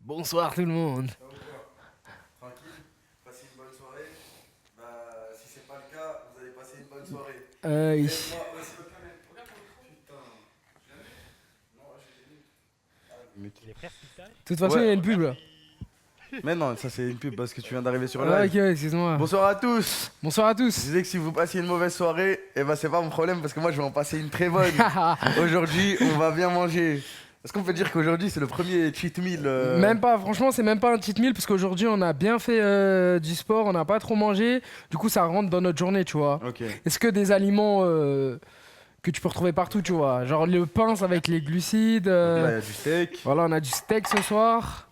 Bonsoir tout le monde. Ça va ou quoi? Tranquille? Passez une bonne soirée? Bah, si c'est pas le cas, vous allez passer une bonne soirée. Euh, Et moi aussi. Putain. Non, j'ai des Les frères Sultan. De toute façon, il y a une pub là. Mais non, ça c'est une pub parce que tu viens d'arriver sur le Ah, live. ok, excuse-moi. Bonsoir à tous. Bonsoir à Je tous. disais que si vous passiez une mauvaise soirée, eh ben c'est pas mon problème parce que moi je vais en passer une très bonne. Aujourd'hui, on va bien manger. Est-ce qu'on peut dire qu'aujourd'hui c'est le premier cheat meal Même pas, franchement, c'est même pas un cheat meal parce qu'aujourd'hui, on a bien fait du sport, on n'a pas trop mangé. Du coup, ça rentre dans notre journée, tu vois. Ok. Est-ce que des aliments que tu peux retrouver partout, tu vois. Genre le pain c'est avec les glucides. Donc là, il y a du steak. Voilà, on a du steak ce soir.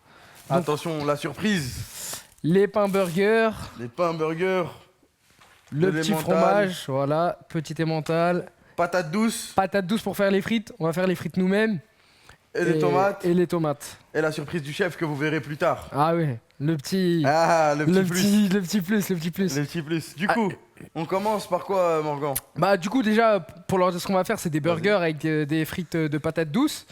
Donc- Attention, la surprise. Les pains burgers, Les pains burgers, le De petit l'emmental. fromage, voilà, petit emmental. patates douces Patates douces pour faire les frites. On va faire les frites nous-mêmes. et les tomates. Et les tomates. Et la surprise du chef que vous verrez plus tard. Ah oui, le petit. Ah, le petit plus. Le petit plus, le petit plus. Le petit plus. Du coup, on commence par quoi, Morgan? Bah du coup déjà pour leur dire ce qu'on va faire c'est des burgers avec des frites de patates douces.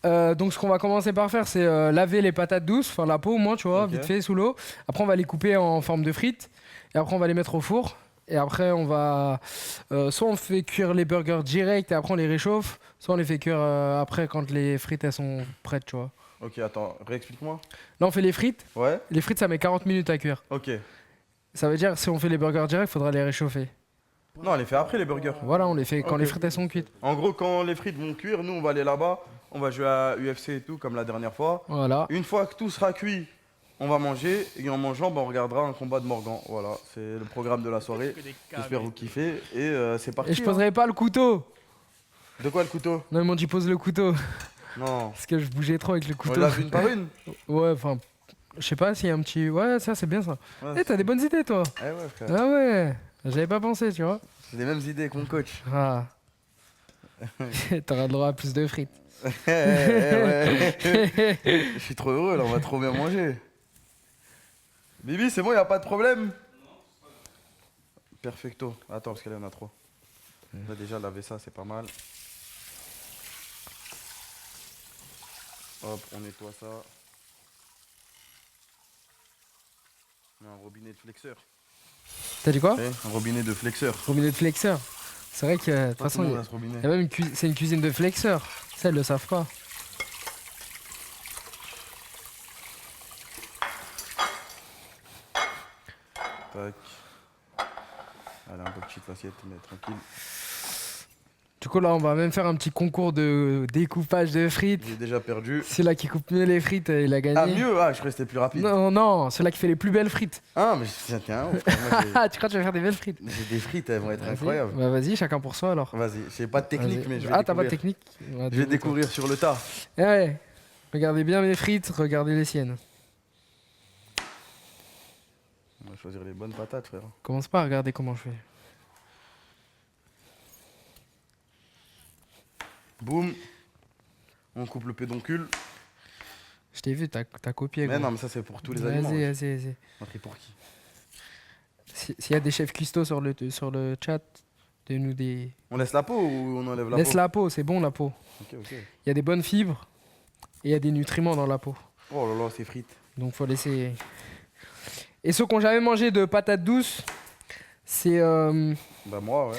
Donc ce qu'on va commencer par faire c'est laver les patates douces, enfin la peau au moins tu vois, Ok. vite fait sous l'eau. Après on va les couper en forme de frites et après on va les mettre au four. Et après on va soit on fait cuire les burgers direct et après on les réchauffe, soit on les fait cuire après quand les frites elles sont prêtes tu vois. Ok, attends, réexplique-moi. Là on fait les frites Ouais, ça met 40 minutes à cuire. ok. Ça veut dire si on fait les burgers direct faudra les réchauffer. Non, on les fait après les burgers. Voilà on les fait quand Ok. les frites elles sont cuites. En gros, quand les frites vont cuire, nous on va aller là-bas, on va jouer à UFC et tout, comme la dernière fois. Voilà. Une fois que tout sera cuit, on va manger, et en mangeant, bah, on regardera un combat de Morgan. Voilà, c'est le programme de la soirée. J'espère vous kiffer, et c'est parti. Et je hein. poserai pas le couteau. De quoi le couteau? Non, ils m'ont dit pose le couteau. Non. Parce que je bougeais trop avec le On couteau. lave une par une? Ouais, enfin, je sais pas s'il y a un petit. Ouais, ça c'est bien ça. Ouais, Eh, t'as des bonnes idées toi. Eh ouais, frère. Ah ouais, j'avais pas pensé, tu vois. C'est les mêmes idées qu'on coach. Ah. T'auras le droit à plus de frites. Ouais. Je suis trop heureux là, on va trop bien manger. Bibi, c'est bon, y a pas de problème? Perfecto. Attends, parce qu'elle en a trop. On a déjà lavé ça, c'est pas mal. Hop, on nettoie ça. On a un robinet de flexeur. T'as dit quoi? Un robinet de flexeur. Robinet de flexeur. C'est vrai que de toute Pas tout façon, le il monde a ce robinet. y a même c'est une cuisine de flexeur. Ça, ils le savent pas. Tac. Allez, un peu petite l'assiette, mais tranquille. Du coup, là, on va même faire un petit concours de découpage de frites. J'ai déjà perdu. Celui-là qui coupe mieux les frites, il a gagné. Ah, mieux? Ah, je restais plus rapide. Non, non, celui-là qui fait les plus belles frites. Ah, mais tiens, ouf, moi, Ah, tu crois que tu vas faire des belles frites? j'ai des frites, elles vont être Vas-y. incroyables. Bah vas-y, chacun pour soi alors. Vas-y, j'ai pas de technique, Vas-y. mais je vais Ah, t'as pas de découvrir. technique? Ouais, Je vais dis-moi, découvrir sur le tas. toi. Eh ouais, regardez bien mes frites, regardez les siennes. On va choisir les bonnes patates, frère. Commence pas à regarder comment je fais. Boum. On coupe le pédoncule. Je t'ai vu, t'as copié. Mais gros. non, mais ça c'est pour tous les aliments. Vas-y, ouais. vas-y, vas-y. On a pris pour qui? S'il y a des chefs cuistots sur le chat, donnez-nous des. On laisse la peau ou on enlève la Laisse peau? la peau, c'est bon la peau. Ok, ok. Il y a des bonnes fibres et il y a des nutriments dans la peau. Oh là là, c'est frites. Donc faut laisser. Et ceux qui n'ont jamais mangé de patates douces, c'est. Bah moi, ouais.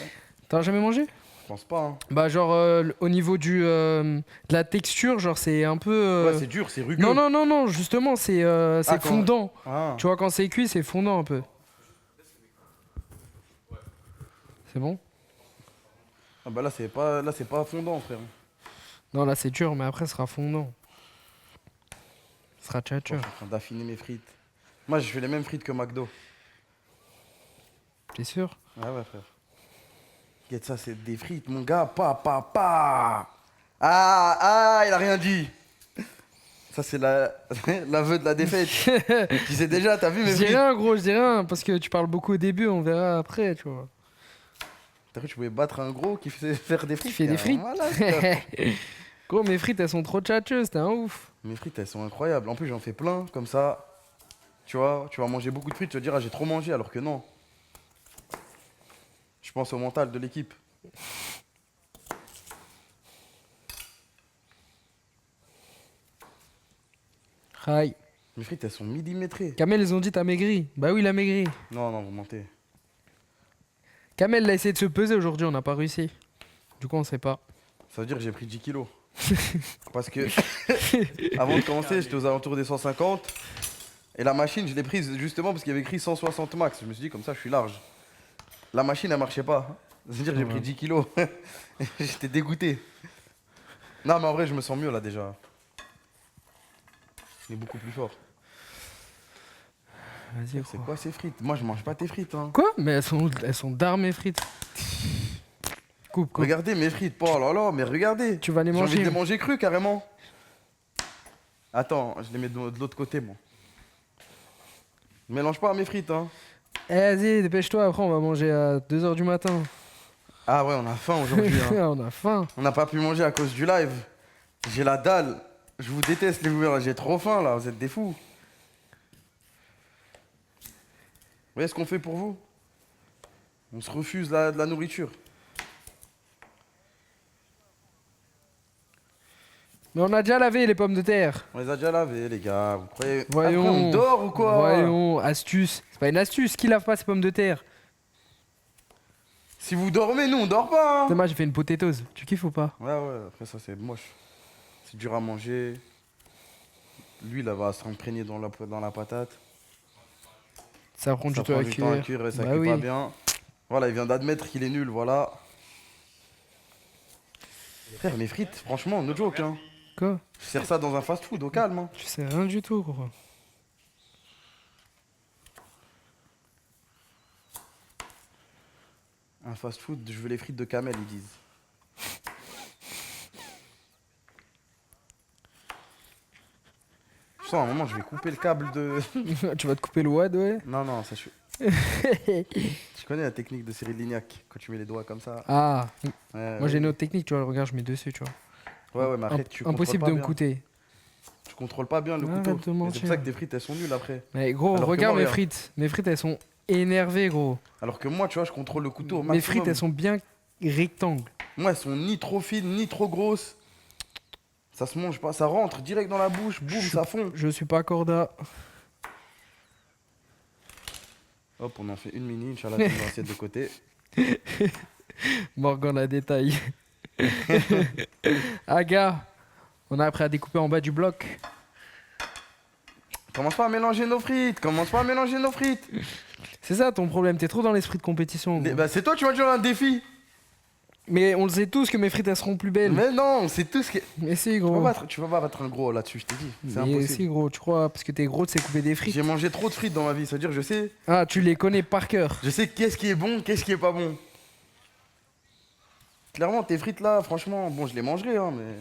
T'as jamais mangé? Je pense pas, hein. Bah genre au niveau de la texture, genre c'est un peu... Ouais, c'est dur, c'est rugueux. Non, non, non, non, justement c'est quand- fondant. Ah. Tu vois quand c'est cuit c'est fondant un peu. C'est bon? Ah bah là c'est pas fondant, frère. Non là c'est dur mais après ce sera fondant. Ce sera Je suis tchatcheur. en train d'affiner mes frites. Moi, je fais les mêmes frites que McDo. T'es sûr? Ah ouais, frère. Regarde ça, c'est des frites, mon gars. Pa. Ah, il a rien dit. Ça, c'est l'aveu de la défaite. Tu sais déjà, t'as vu mes Je dis frites? rien gros, je dis rien parce que tu parles beaucoup au début, on verra après tu vois. T'as cru que tu pouvais battre un gros qui fait faire des frites? Qui fait des t'es un frites? malade, frère. Gros mes frites elles sont trop tchatcheuses, t'es un ouf. Mes frites, elles sont incroyables. En plus, j'en fais plein, comme ça. Tu vois, tu vas manger beaucoup de frites, tu vas dire, ah, j'ai trop mangé, alors que non. Je pense au mental de l'équipe. Aïe. Mes frites, elles sont millimétrées. Kamel, ils ont dit t'as maigri. Bah oui, il a maigri. Non, non, vous mentez. Kamel, il a essayé de se peser aujourd'hui, on n'a pas réussi. Du coup, on sait pas. Ça veut dire que j'ai pris 10 kilos. Parce que avant de commencer, j'étais aux alentours des 150. Et la machine, je l'ai prise justement parce qu'il y avait écrit 160 max. Je me suis dit, comme ça, je suis large. La machine, elle marchait pas. C'est-à-dire que j'ai pris 10 kilos. J'étais dégoûté. Non, mais en vrai, je me sens mieux là déjà. Il est beaucoup plus fort. Vas-y, C'est quoi ces frites? Moi, je mange pas tes frites. Hein. Quoi? Mais elles sont d'armes, mes frites. Coupe. Regardez mes frites. Oh là là, mais regardez. Tu vas les J'ai envie manger. de les manger crues carrément. Attends, je les mets de l'autre côté, moi. Mélange pas mes frites, hein. Eh, vas-y, dépêche-toi, après on va manger à 2h du matin. Ah ouais, on a faim aujourd'hui. Hein. On a faim. On n'a pas pu manger à cause du live. J'ai la dalle. Je vous déteste les viewers, j'ai trop faim là, vous êtes des fous. Vous voyez ce qu'on fait pour vous? On se refuse de la nourriture. Mais on a déjà lavé les pommes de terre. On les a déjà lavés les gars, vous croyez... Voyons. Après, on dort ou quoi? Voyons, astuce. C'est pas une astuce, qui lave pas ses pommes de terre? Si vous dormez, nous on dort pas hein. Dommage, j'ai fait une potatoes. Tu kiffes ou pas? Ouais, après ça c'est moche. C'est dur à manger. L'huile elle va s'imprégner dans la patate. Ça prend Ça du temps prend à du temps à cuire. cuire et ça Bah cuit oui. pas bien. Voilà, il vient d'admettre qu'il est nul, voilà. Frère, mes frites, franchement, no joke hein. Quoi? Je sers ça dans un fast-food au calme hein. Tu sais rien du tout, gros. Un fast-food, je veux les frites de Kamel, ils disent. Je sens à un moment, je vais couper le câble de... Tu vas te couper le wad, ouais? Non, non, ça je... Tu connais la technique de Cyril Lignac, quand tu mets les doigts comme ça. Ah, Ouais, moi j'ai une autre technique, tu vois, regarde, je mets dessus, tu vois. Ouais, mais après, tu contrôles Impossible pas de me bien. coûter. Tu contrôles pas bien le Arrête couteau. de Et c'est mentir. pour ça que tes frites, elles sont nulles après. Mais gros, Alors que regarde moi, mes regarde. frites. Mes frites, elles sont énervées, gros. Alors que moi, tu vois, je contrôle le couteau au Mes maximum. frites, elles sont bien rectangles. Moi, elles sont ni trop fines, ni trop grosses. Ça se mange pas, ça rentre direct dans la bouche, boum, ça fond. Je suis pas corda. Hop, on en fait une mini, Inch'Allah, tu mets l'assiette de côté. Morgan la détail. Aga, on a appris à découper en bas du bloc. Commence pas à mélanger nos frites, commence pas à mélanger nos frites. C'est ça ton problème, t'es trop dans l'esprit de compétition. Gros. Bah, c'est toi, tu m'as dit un défi. Mais on le sait tous que mes frites, elles seront plus belles. Mais non, c'est tout ce qui. Mais si, Tu gros. vas pas battre un gros là-dessus, je t'ai dit. C'est Mais impossible. si, gros, tu crois, parce que t'es gros, tu sais couper des frites. J'ai mangé trop de frites dans ma vie, c'est-à-dire je sais Ah, tu les connais par cœur. qu'est-ce qui est bon, qu'est-ce qui est pas bon. Clairement, tes frites là, franchement, bon, je les mangerai, hein, mais.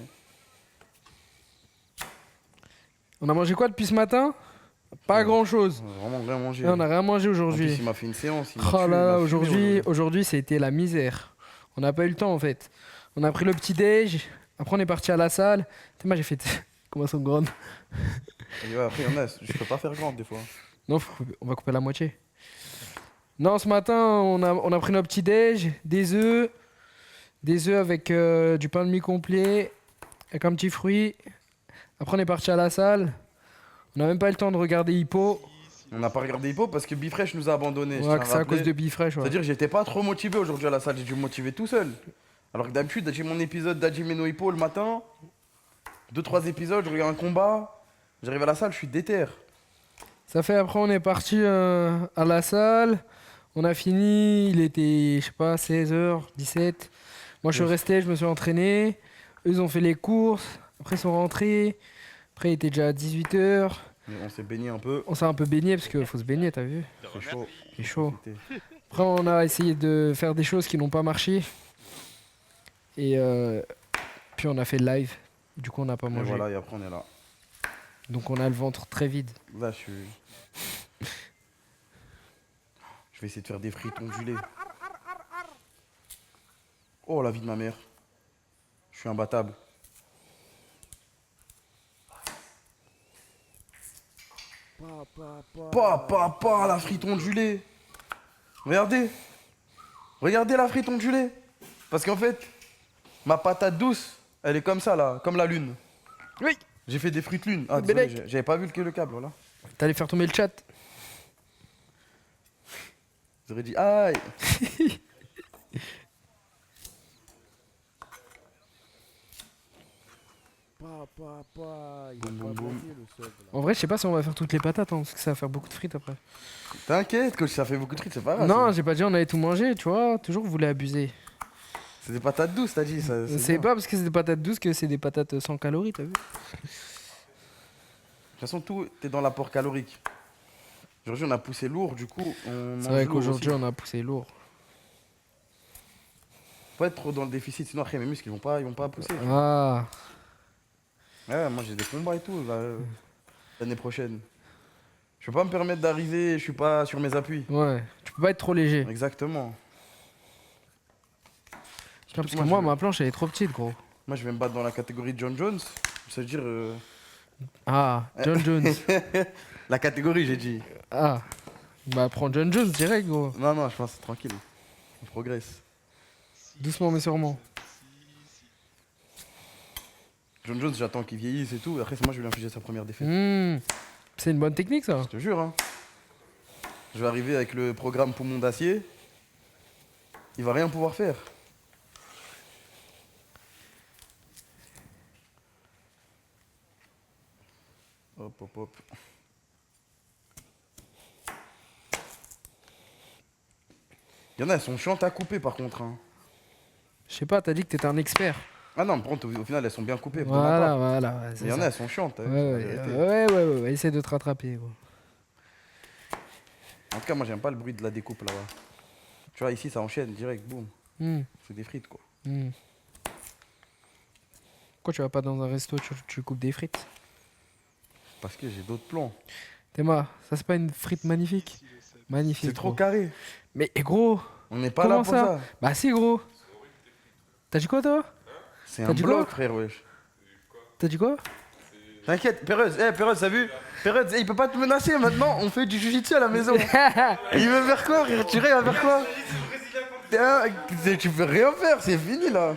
On a mangé quoi depuis ce matin? Pas grand-chose. On a vraiment rien mangé. Et on a rien mangé En plus, aujourd'hui. il m'a fait une séance. Il m'a Oh tué, il là m'a là, fumé aujourd'hui, c'était la misère. On n'a pas eu le temps en fait. On a pris le petit déj, après on est parti à la salle. Tu sais, moi j'ai fait. Comment elles sont grandes? Et ouais, après, il y en a, je peux pas faire grande des fois. Non, on va couper la moitié. Non, ce matin, on a pris notre petit déj, des œufs avec du pain de mie complet, avec un petit fruit. Après on est parti à la salle. On n'a même pas eu le temps de regarder Hippo. On n'a pas regardé Hippo parce que Bifresh nous a abandonnés. Ouais, que c'est à cause de Bifresh. Ouais. C'est-à-dire que j'étais pas trop motivé aujourd'hui à la salle, j'ai dû me motiver tout seul. Alors que d'habitude, j'ai mon épisode d'Hajime no Hippo le matin. 2-3 épisodes, je regarde un combat. J'arrive à la salle, je suis déter. Ça fait après on est parti à la salle. On a fini, il était, je sais pas, 16h, 17. Moi je suis Yes. resté, je me suis entraîné. Eux ils ont fait les courses. Après ils sont rentrés. Après il était déjà 18h. Mais on s'est baigné un peu. On s'est un peu baigné parce qu'il faut se baigner, t'as vu? C'est chaud. C'est chaud. Profitez. Après on a essayé de faire des choses qui n'ont pas marché. Et puis on a fait le live. Du coup on n'a pas Et mangé. voilà, et après on est là. Donc on a le ventre très vide. Là, je suis. Je vais essayer de faire des frites ondulées. Oh, la vie de ma mère. Je suis imbattable. La frite ondulée. Regardez. Regardez la frite ondulée. Parce qu'en fait, ma patate douce, elle est comme ça là, comme la lune. Oui. J'ai fait des frites l'une. Ah, Bellec. désolé, j'avais pas vu le câble, voilà. T'allais faire tomber le chat. J'aurais dit aïe. Il Boum, a boum, pas boum. bloqué le sub là. En vrai, je sais pas si on va faire toutes les patates, hein, parce que ça va faire beaucoup de frites après. T'inquiète, coach, ça fait beaucoup de frites, c'est pas grave. Non, j'ai pas dit on allait tout manger, tu vois. Toujours vous voulez abuser. C'est des patates douces, t'as dit. C'est bien. pas parce que c'est des patates douces que c'est des patates sans calories, t'as vu? De toute façon, tout est dans l'apport calorique. Aujourd'hui, on a poussé lourd, du coup, on C'est mange vrai lourd qu'aujourd'hui aussi. on a poussé lourd. Faut pas être trop dans le déficit, sinon après mes muscles ils vont pas pousser. Ah, Ouais, moi j'ai des combats et tout là, l'année prochaine. Je peux pas me permettre d'arriver, je suis pas sur mes appuis. ouais. Tu peux pas être trop léger. Exactement. Putain, parce que moi, moi, je- ma planche elle est trop petite, gros. Moi je vais me battre dans la catégorie John Jones. Ça veut dire. Ah, John Jones. La catégorie, j'ai dit. Ah, bah prends John Jones direct, gros. Non, non, je pense que c'est tranquille. On progresse. Doucement mais sûrement. John Jones, j'attends qu'il vieillisse et tout. Après, c'est moi je vais lui infliger sa première défaite. C'est une bonne technique, ça. Je te jure, hein. Je vais arriver avec le programme Poumon d'acier. Il va rien pouvoir faire. Hop, hop, hop. Il y en a, elles sont chiantes à couper par contre. Hein. Je sais pas, t'as dit que t'étais un expert. Ah non, par contre, au final, elles sont bien coupées. pour ma Voilà, part. voilà. Ouais, Mais c'est il y en a, ça. elles sont chiantes. t'as vu, Ouais, c'est la ouais, vérité. ouais, essaie de te rattraper, gros. En tout cas, moi, j'aime pas le bruit de la découpe là-bas. Tu vois, ici, ça enchaîne direct, boum. Hmm, C'est des frites, quoi. hmm. Pourquoi tu vas pas dans un resto, tu coupes des frites? Parce que j'ai d'autres plans. Théma, ça c'est pas une frite magnifique? Magnifique. C'est trop gros. carré. Mais gros, On n'est pas comment là pour ça? ça. Bah si, gros. T'as dit quoi, toi? C'est T'as un dit bloc, quoi frère, wesh. T'as dit quoi? T'inquiète, Perez, t'as vu? Perez, il peut pas te menacer maintenant, on fait du jujitsu à la maison. Il veut faire quoi, frère? Tu vas faire quoi? Tu peux rien faire, c'est fini là.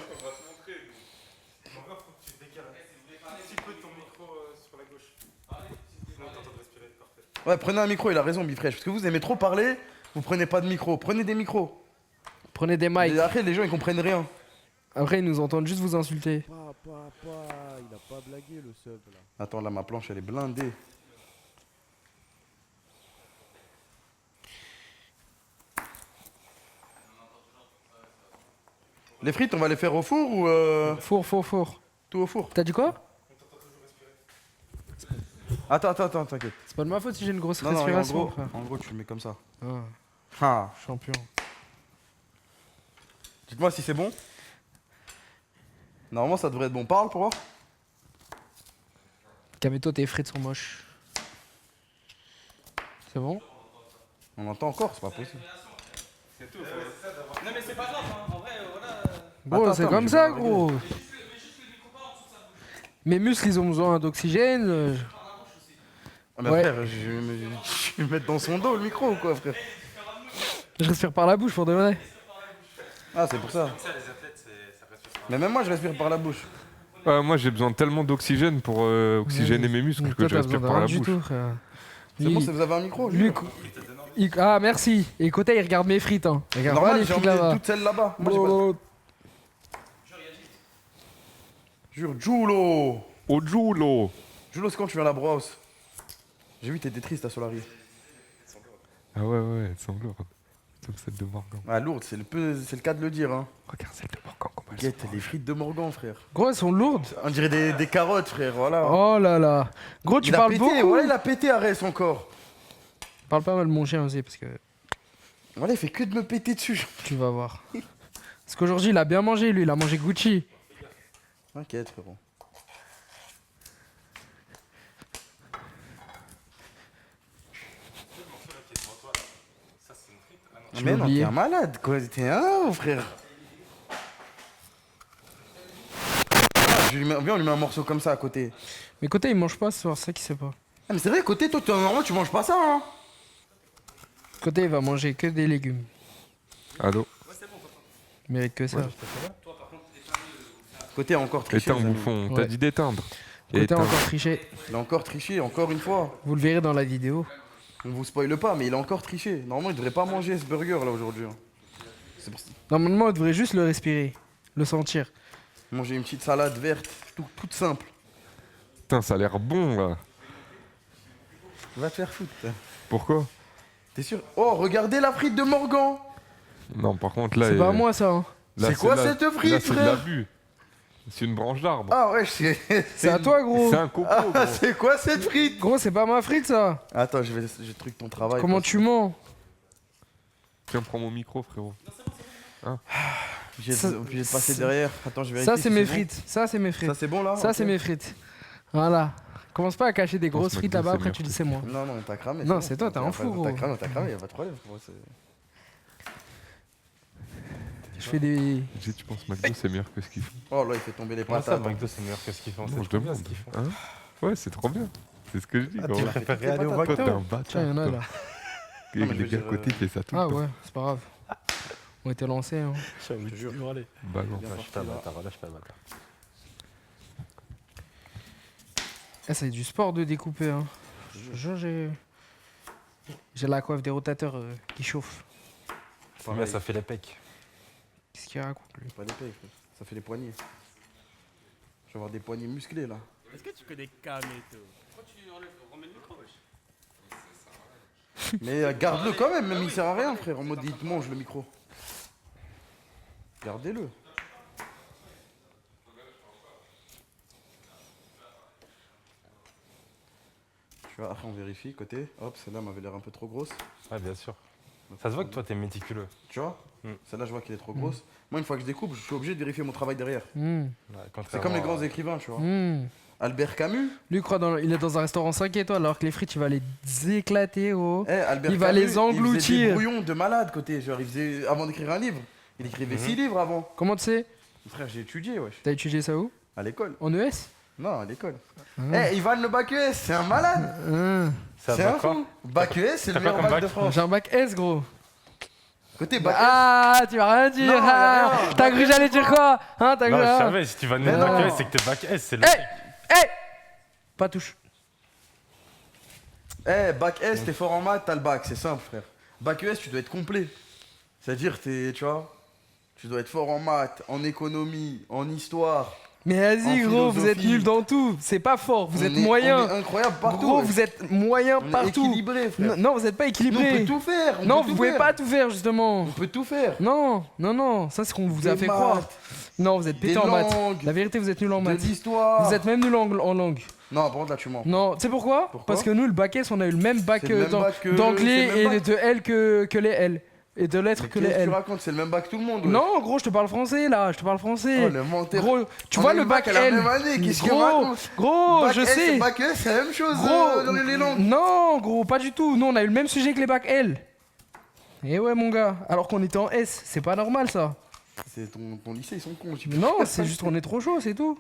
Ouais, prenez un micro, il a raison, Bifresh. Parce que vous aimez trop parler, vous prenez pas de micro. Prenez des micros. Prenez des mics. Et après, les gens ils comprennent rien. Après, ils nous entendent juste vous insulter. Il a pas blagué le sub là. Attends, là, ma planche elle est blindée. Les frites, on va les faire au four ou Four. tout au four? T'as dit quoi? Attends, t'inquiète. C'est pas de ma faute si j'ai une grosse Non, non, respiration, frère. en gros, tu le mets comme ça. Ah, Ah. champion. Dites-moi si c'est bon. Normalement, ça devrait être bon. Parle pour voir. Kameto, tes frites sont moches. C'est bon? On entend encore, c'est pas possible. Non mais c'est pas grave, hein. En vrai, voilà. Gros, Attends, c'est attends, comme mais je ça, vais gros. Mes muscles, ils ont besoin d'oxygène. Ah, mais Ouais. frère, je vais mettre dans son dos le micro ou quoi, frère? Je respire par la bouche pour de vrai. Ah, c'est pour ça. Mais même moi, je respire par la bouche. Moi j'ai besoin tellement d'oxygène pour oxygéner mes muscles Donc que toi, je t'as respire besoin par de la rien du bouche. tout, frère. C'est Lui- bon, si vous avez un micro, Luc, ah merci. Et côté, il regarde mes frites. Hein. Il regarde pas Normal, les j'ai frites emmené là-bas. toutes celles là-bas. Moi, j'ai pas... Jure, Julo. Oh Julo. Julo, c'est quand tu viens à la brosse. J'ai vu, t'étais triste à Solari. Ah ouais, elles sont lourdes. Comme celle de Morgan. Ah, lourde, c'est le cas de le dire. Hein. Regarde celle de Morgan comment elles Guette, les frites de Morgan, frère. Gros, elles sont lourdes. On dirait des carottes, frère, voilà. Oh là là. Gros, tu il a parles pété, beaucoup. voilà, il a pété Arès encore. Parle pas mal de mon chien aussi parce que Voilà, il fait que de me péter dessus. tu vas voir. Parce qu'aujourd'hui, il a bien mangé, lui. Il a mangé Gucci. T'inquiète, frérot. Je Mais l'ai non, oublié. t'es un malade, quoi. T'es un frère. Viens, on lui met un morceau comme ça à côté. Mais côté, il mange pas ce soir, c'est ça qu'il sait pas. Ah, mais c'est vrai, côté, toi, normalement, tu manges pas ça, hein. Côté, il va manger que des légumes. Allô. Il mérite que ça. Côté, encore triché. Éteins les amis. bouffon, Ouais. t'as dit d'éteindre. Et Côté t'as- encore triché. Il a encore triché, encore une fois. Vous le verrez dans la vidéo. On vous spoile pas, mais il a encore triché. Normalement, il devrait pas manger ce burger là aujourd'hui. Hein. C'est pour ça. Normalement, on devrait juste le respirer, le sentir. Manger une petite salade verte, toute simple. Putain, ça a l'air bon là. Va te faire foutre. Pourquoi? T'es sûr? Oh, regardez la frite de Morgan. Non, par contre là. C'est pas moi ça. Hein. là, C'est quoi là- cette frite, là, c'est de frère? l'abus. C'est une branche d'arbre. Ah ouais, c'est. C'est à toi, gros. C'est un coco, Ah, gros. c'est quoi cette frite? Gros, c'est pas ma frite ça. Attends, je truc ton travail. Comment parce tu mens? Tiens, prends mon micro, frérot. que J'ai Ça- obligé de passer derrière. Attends, je vais Ça, vérifier c'est si mes bon. frites. Ça, c'est mes Ça, frites. c'est bon là? Ça, Ok. c'est mes frites. Voilà. Commence pas à cacher des grosses ce frites McDo, là-bas, c'est après mes tu dis frites. c'est moi. Non, non, t'as cramé. Non, bon. c'est toi, t'es un T'as- fou, T'as gros. cramé, y'a pas de problème. Pour moi, c'est- Je fais des. Tu penses McDo c'est meilleur que ce qu'ils font? Oh là, il fait tomber les Comment ça, patates. McDo, c'est meilleur que ce qu'ils font? Non, C'est je trop bien demande. ce qu'ils font. Hein? Ouais, c'est trop bien. C'est ce que je dis. Ah, gros. tu fait préférerais toutes les aller au patates. Toi, McDo? t'es un bâtard. Tiens, y'en a là. Et Non, mais je les veux gars à dire, côté qui fait ça tout Ah le temps. ouais, c'est pas grave. On était lancés. Hein. Je te jure. Balance. Bien Lâche sorti, pas, là. bâtard, lâche pas, bâtard. Eh, c'est du sport de découper. Hein. J'ai la coiffe des rotateurs qui chauffe. Combien ça fait les pecs? Qu'est-ce qu'il raconte lui? Pas l'épée, frère. Ça fait les poignets. Je vais avoir des poignets musclés là. Est-ce que tu connais Kameto? Pourquoi tu enlèves, remets le micro, wesh? Mais garde-le quand même, il sert à rien, frère. En mode, il te mange le micro. Gardez-le. Tu vois, après on vérifie côté. Hop, celle-là m'avait l'air un peu trop grosse. Ouais, bien sûr. Ça se voit que toi, t'es méticuleux. Tu vois Mm. Celle-là, je vois qu'elle est trop grosse. Moi, une fois que je découpe, je suis obligé de vérifier mon travail derrière. Hmm. Ouais, C'est contrairement comme les à- grands écrivains, tu vois. Hmm. Albert Camus. Lui, il est dans un restaurant 5 étoiles alors que les frites, il va les éclater, oh. Albert Il va Camus, les Il faisait engloutir. des brouillons de malade côté. Genre, il faisait, avant d'écrire un livre, il écrivait 6 livres avant. Comment tu sais? Frère, j'ai étudié, wesh. T'as étudié ça où? À l'école. En ES? Non, à l'école. Ah. Ivan le bac ES, c'est un malade. Ah. Ça C'est va un quoi? fou. Bac ES, c'est T'as le quoi meilleur comme bac de bac France. J'ai un bac S, gros. Côté bac Ah, tu vas rien dire. Non, ah. rien. T'as cru que j'allais dire quoi? Hein, t'as cru Non, je ah. savais, si tu vas Mais mettre non. bac S, c'est que t'es bac S, c'est le. Hey! Hey! Pas touche. S. Bac S, t'es fort en maths, t'as le bac, c'est simple, frère. Bac ES, tu dois être complet. C'est-à-dire, tu vois, tu dois être fort en maths, en économie, en histoire. Mais vas-y, En gros, vous êtes philosophie. nuls dans tout. C'est pas fort, vous On êtes est- moyen. On est incroyable partout. Gros, ouais. vous êtes moyen On est partout. équilibré, frère. Non, vous êtes pas Nous, on équilibré. peut tout faire. on Non, peut vous tout pouvez faire. pas tout faire, justement. On peut tout faire. Non, non, non. Ça, c'est ce qu'on vous a Des fait maths, croire. Non, vous êtes des pété en maths. langues, La vérité, vous êtes nuls en de maths. l'histoire. Vous êtes même nuls en langue. Non, par contre, là, tu mens. Non, tu sais pourquoi? Pourquoi Parce que nous, le bac S, on a eu le même bac C'est le même bac que- d'anglais c'est le même et bac. de L que les L. Et de lettres Mais que les qu'est-ce que tu L. racontes, c'est le même bac que tout le monde. ouais. Non, gros, je te parle français, là. Je te parle français. Oh, le menteur. Gros, tu On vois a eu le bac à la L. même année, qu'est-ce qu'il Gros, raconte gros, Bac je S sais. et bac S, c'est la même chose Gros, dans les langues. non, gros, pas du tout. Nous, on a eu le même sujet que les bacs L. Eh ouais, mon gars. Alors qu'on était en S. C'est pas normal, ça. C'est ton lycée, ils sont cons. Non, c'est juste qu'on est trop chaud, c'est tout.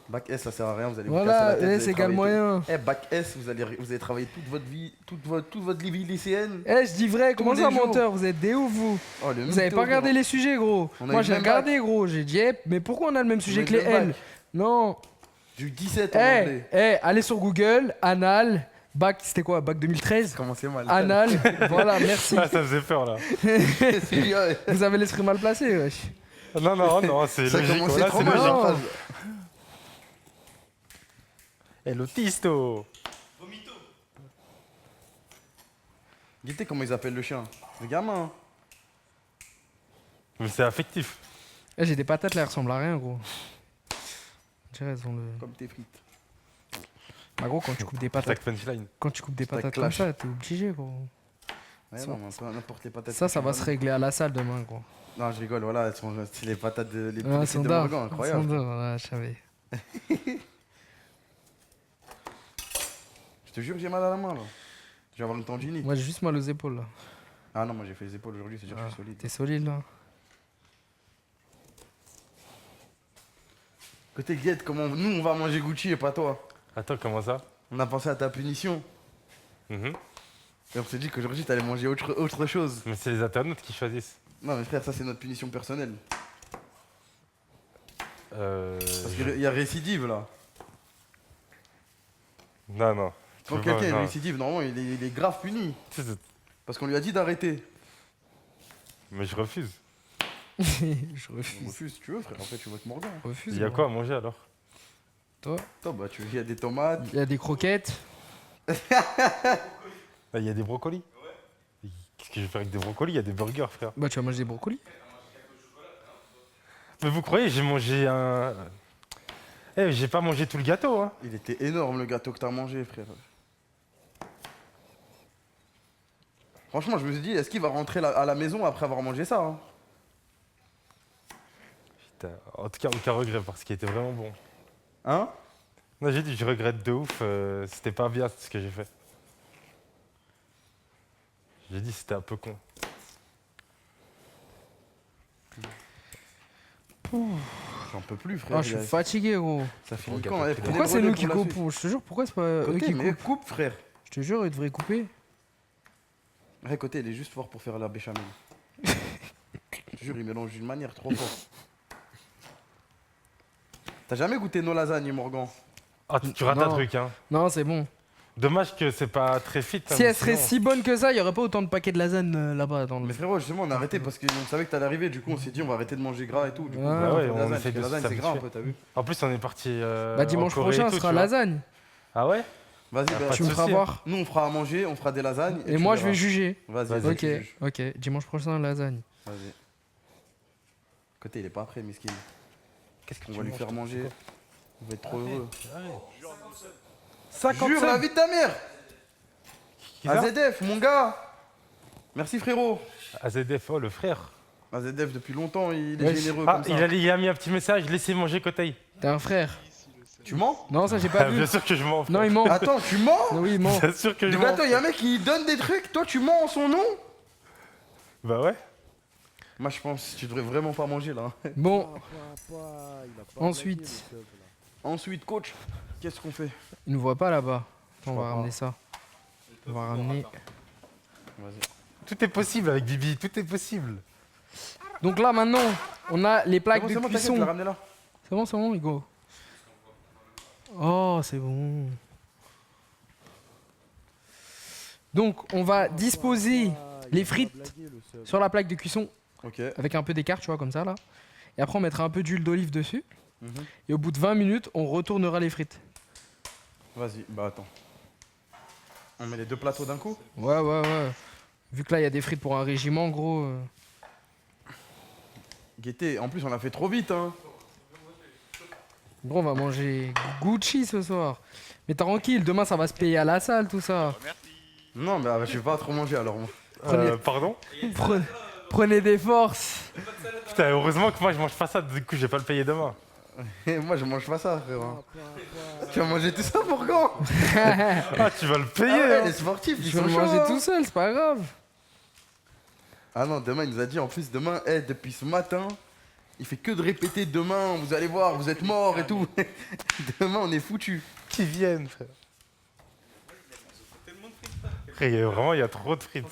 Bac S, ça sert à rien, vous allez vous Voilà, casser la tête. vous S allez égale travailler moyen. tout. Bac S, vous allez travailler toute votre vie, toute votre vie lycéenne. Eh, je dis vrai, comment les ça, jours. menteur? Vous êtes des ouf, vous. Oh, le Vous avez mytho, pas regardé gros. les sujets, gros. On a eu Moi, le j'ai même regardé, gros. J'ai dit, mais pourquoi on a le même sujet a que eu les le même L? bac. Non. J'ai eu 17 en Eh, anglais. allez sur Google, anal, bac, c'était quoi? Bac 2013? Commencez mal. Anal, voilà, merci. Ah, ça faisait peur là. C'est Vous avez l'esprit mal placé, wesh. Non, non, non, c'est Ça a logique. commencé Voilà, trop c'est mal. logique. Non. la phrase. Eh, l'autisto. Guettez comment ils appellent le chien. Le gamin. hein. Mais c'est affectif. Eh, j'ai des patates là, elles ressemblent à rien, gros. Je dirais, elles ont le. Comme tes frites. Bah, gros, quand tu coupes des patates, Attaque punchline. quand tu coupes des Stack patates comme clash. ça, t'es obligé, gros. Ouais, Ça- non, mais peu n'importe les patates. Ça, que ça tu va donnes. se régler à la salle demain, gros. Non, je rigole, voilà, c'est les patates de les Ah, frites de Sanda. Morgan, incroyable. Sanda, voilà, je savais. Je te jure que j'ai mal à la main là. Je vais avoir une tendinite. Moi, j'ai juste mal aux épaules, là. Ah non, moi j'ai fait les épaules aujourd'hui, c'est dire que je suis solide. T'es solide, là. Côté Guette, comment nous on va manger Gucci et pas toi? Attends, comment ça? On a pensé à ta punition. Mhm. Et on s'est dit qu'aujourd'hui t'allais manger autre chose. Mais c'est les internautes qui choisissent. Non mais frère, ça c'est notre punition personnelle. Parce qu'il y a récidive là. Non. Tu Quand peux quelqu'un pas, est non. récidive, normalement il est grave puni. Parce qu'on lui a dit d'arrêter. Mais je refuse. Je On refuse. refuse si tu veux, frère. En fait, tu veux avec Morgan. Je refuse. Il y a moi. quoi à manger alors? Toi, Attends, bah il y a des tomates. il y a des croquettes. Il y a des brocolis. Qu'est-ce que je vais faire avec des brocolis? Il y a des burgers, frère. Bah, tu vas manger des brocolis. Mais vous croyez, j'ai mangé un. Eh, j'ai pas mangé tout le gâteau, hein. Il était énorme le gâteau que t'as mangé, frère. Franchement, je me suis dit, est-ce qu'il va rentrer à la maison après avoir mangé ça hein? Putain. En tout cas, aucun regret parce qu'il était vraiment bon. Hein? Non, j'ai dit, je regrette de ouf. C'était pas bien ce que j'ai fait. J'ai dit, c'était un peu con. J'en peux plus, frère. Ah, je suis fatigué, gros. Ça finit Oh, quand gâteau eh, pris. prenez Pourquoi le c'est relais nous qui pour la suite. coupons? Je te jure, pourquoi c'est pas eux Côté, qui mais coupent? coupe, frère. Je te jure, ils devraient couper. Ouais, côté, il est juste fort pour faire la béchamel. Je te jure, il mélange d'une manière trop fort. T'as jamais goûté nos lasagnes, Morgan? Ah, tu rates un Non. truc, hein. Non, c'est bon. Dommage que c'est pas très fit. hein, Si mais elle serait sinon- si bonne que ça, il y aurait pas autant de paquets de lasagne là-bas dans le. Mais frérot, justement, on a arrêté parce qu'on savait que t'allais arriver. Du coup, on s'est dit, on va arrêter de manger gras et tout. Du coup, Ouais, on va ouais, faire des on lasagnes, essaie parce que de lasagne, c'est gras un s'habituer. peu, t'as vu? En plus, on est parti. Bah, dimanche Oh, en Corée et prochain, tout, ce sera tu vois. lasagne. Ah ouais? Vas-y, bah, pas Tu de me feras souci, voir. nous, on fera à manger, on fera des lasagnes. Et tu moi, je verras. vais juger. Vas-y, Vas-y. vas-y, Ok, tu juges. ok. Dimanche prochain, lasagne. Vas-y. Côté, il est pas prêt, miskin. Qu'est-ce que On tu va lui manges, faire toi? manger. Il va être trop heureux. Jure 57. la vie de ta mère! Qui ça? AZF, mon gars! Merci, frérot! AZF, oh, le frère. AZF, depuis longtemps, il est Wesh. généreux Ah, comme ça. il a mis un petit message, laissez manger Koteil. T'es un frère. Tu mens? Non, ça, j'ai pas vu. Bien sûr que je mens. Non, frère. il ment. Attends, tu mens? Oui, il ment. Bien sûr que je Du coup, mens. attends, il y a un mec qui donne des trucs, toi tu mens en son nom? Bah ouais. Moi, je pense que tu devrais vraiment pas manger là. Bon, Il a pas Ensuite. blagué, le sub, là. Ensuite, coach, qu'est-ce qu'on fait? ils nous voient pas là-bas. Attends, on crois va pas. ramener ça. On va ramener. Vas-y. Tout est possible avec Bibi, tout est possible. Donc là, maintenant, on a les plaques C'est de bon, t'inquiète, je cuisson. l'ai ramené là. C'est bon, Hugo. Oh, c'est bon. Donc, on va disposer Ah, les il a pas frites blagué, le sub. sur la plaque de cuisson Ok. avec un peu d'écart, tu vois, comme ça, là. Et après, on mettra un peu d'huile d'olive dessus. Mhm. Et au bout de 20 minutes, on retournera les frites. Vas-y, bah attends. On met les deux plateaux d'un coup? Ouais. Vu que là, il y a des frites pour un régiment, gros. Gaieté, en plus on a fait trop vite hein. Gros, on va manger Gucci ce soir. Mais tranquille, demain, ça va se payer à la salle, tout ça. Non mais je vais pas trop manger alors moi. Pardon? Prenez des forces. Putain, heureusement que moi je mange pas ça, du coup je vais pas le payer demain. Moi je mange pas ça frère. hein. Papa, Tu vas manger tout ça pour quand? Ah, tu vas le payer, Ah ouais, hein. les sportifs ils Je vais sont le chauds, manger hein. tout seul, c'est pas grave. Ah non, demain il nous a dit en plus demain, depuis ce matin, il fait que de répéter demain, vous allez voir, vous êtes morts et tout. Demain on est foutu. Qui viennent, frère. Frère, vraiment, il y a trop de frites.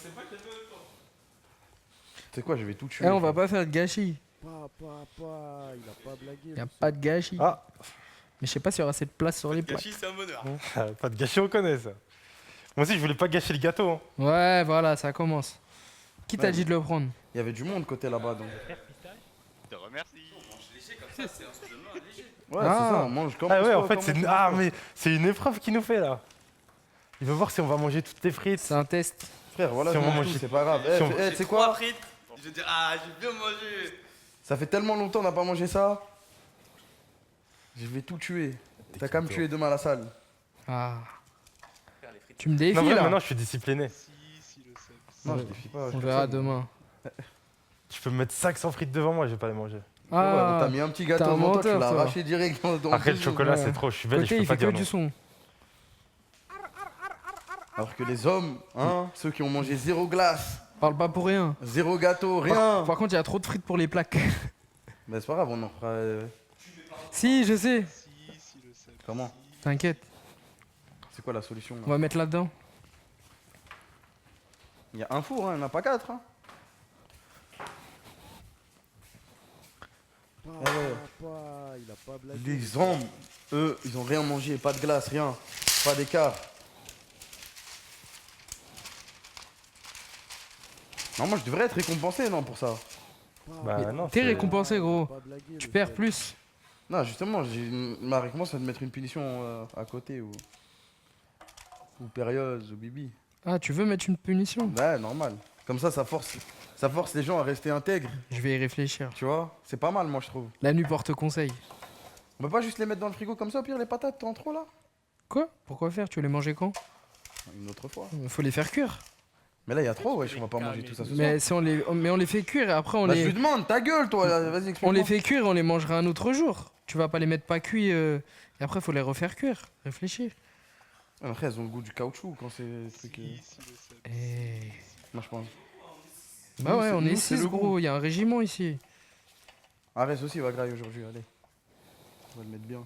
C'est quoi, je vais tout tuer. Eh, on va pas faire de gâchis. papa, il a pas blagué. Y a le pas sub. de gâchis. Ah, Mais je sais pas s'il y aura assez de place sur les plaques. Gâchis, c'est un bonheur. pas de gâchis, on connaît ça. Moi aussi, je voulais pas gâcher le gâteau. Hein. Ouais, voilà, ça commence. Qui t'a Ouais, dit de le prendre? Il y avait du monde côté là-bas donc. Je te remercie. Léger comme ça, c'est un soulèvement léger. Ouais, Ah. c'est ça, on mange comme Ah ouais, ça, en fait, comme c'est on une... mange Ah, pas. mais c'est une épreuve qu'il nous fait là. Il veut voir si on va manger toutes les frites. C'est un test. Frère, voilà, Si je on mange mange- tout, c'est pas grave. si on- Tu sais J'ai quoi? 3 frites. Je vais dire, ah, j'ai bien mangé. Ça fait tellement longtemps qu'on n'a pas mangé ça. Je vais tout tuer. T'as qu'à me tuer demain à la salle. Ah. Tu me Non, défies mais là. maintenant, je suis discipliné. Si, le sub. Non, Ouais. je défie pas. On verra demain. Tu peux me mettre 500 frites devant moi, je vais pas les manger. Ouais, on Ah, t'a mis un petit gâteau t'es un devant toi, tu menteur, l'as toi. arraché direct dans Après, le deux chocolat, ouais. c'est trop. Je suis belge, côté, je il peux pas fait que dire du non. son. Alors que les hommes, hein, ceux qui ont mangé zéro glace, Parle pas pour rien. zéro gâteau, Par, rien. par contre, il y a trop de frites pour les plaques. Mais c'est pas grave, on en fera. Si, je sais. Si, le sub. Comment? T'inquiète. C'est quoi la solution là? On va mettre là-dedans. Il y a un four, hein, il n'y en a pas quatre. Hein. Pas, Ah ouais. il a pas blagué. Les hommes, eux, ils ont rien mangé, pas de glace, rien. Pas d'écart. Non, moi je devrais être récompensé, non, pour ça. Bah non, T'es c'est- récompensé, gros. Pas blagué, Tu le perds sel. plus. Non, justement, ma récompense c'est de mettre une punition à côté ou périlleuse ou bibi. Ah, tu veux mettre une punition? Ouais, normal. Comme ça force les gens à rester intègres, Je vais y réfléchir. tu vois. C'est pas mal, moi, je trouve. La nuit porte conseil. On peut pas juste les mettre dans le frigo comme ça, au pire, les patates en trop là. Quoi? Pourquoi faire? Tu veux les manger quand? Une autre fois. Faut les faire cuire. Mais là, il y a trop, wesh, on va pas manger tout ça ce soir. Mais si on les fait cuire et après on Bah, je lui les demande, ta gueule, toi, là, vas-y, explique-moi. on les fait cuire et on les mangera un autre jour. Tu vas pas les mettre pas cuits et après faut les refaire cuire. Réfléchis. Après, elles ont le goût du caoutchouc quand c'est des trucs. Si, si, le sel. Eh. Moi, je pense. Bah Nous, ouais, c'est- on nous, est c'est 6 le gros, il y a un régiment ici. Arrête aussi, va grailler aujourd'hui, allez. On va le mettre bien.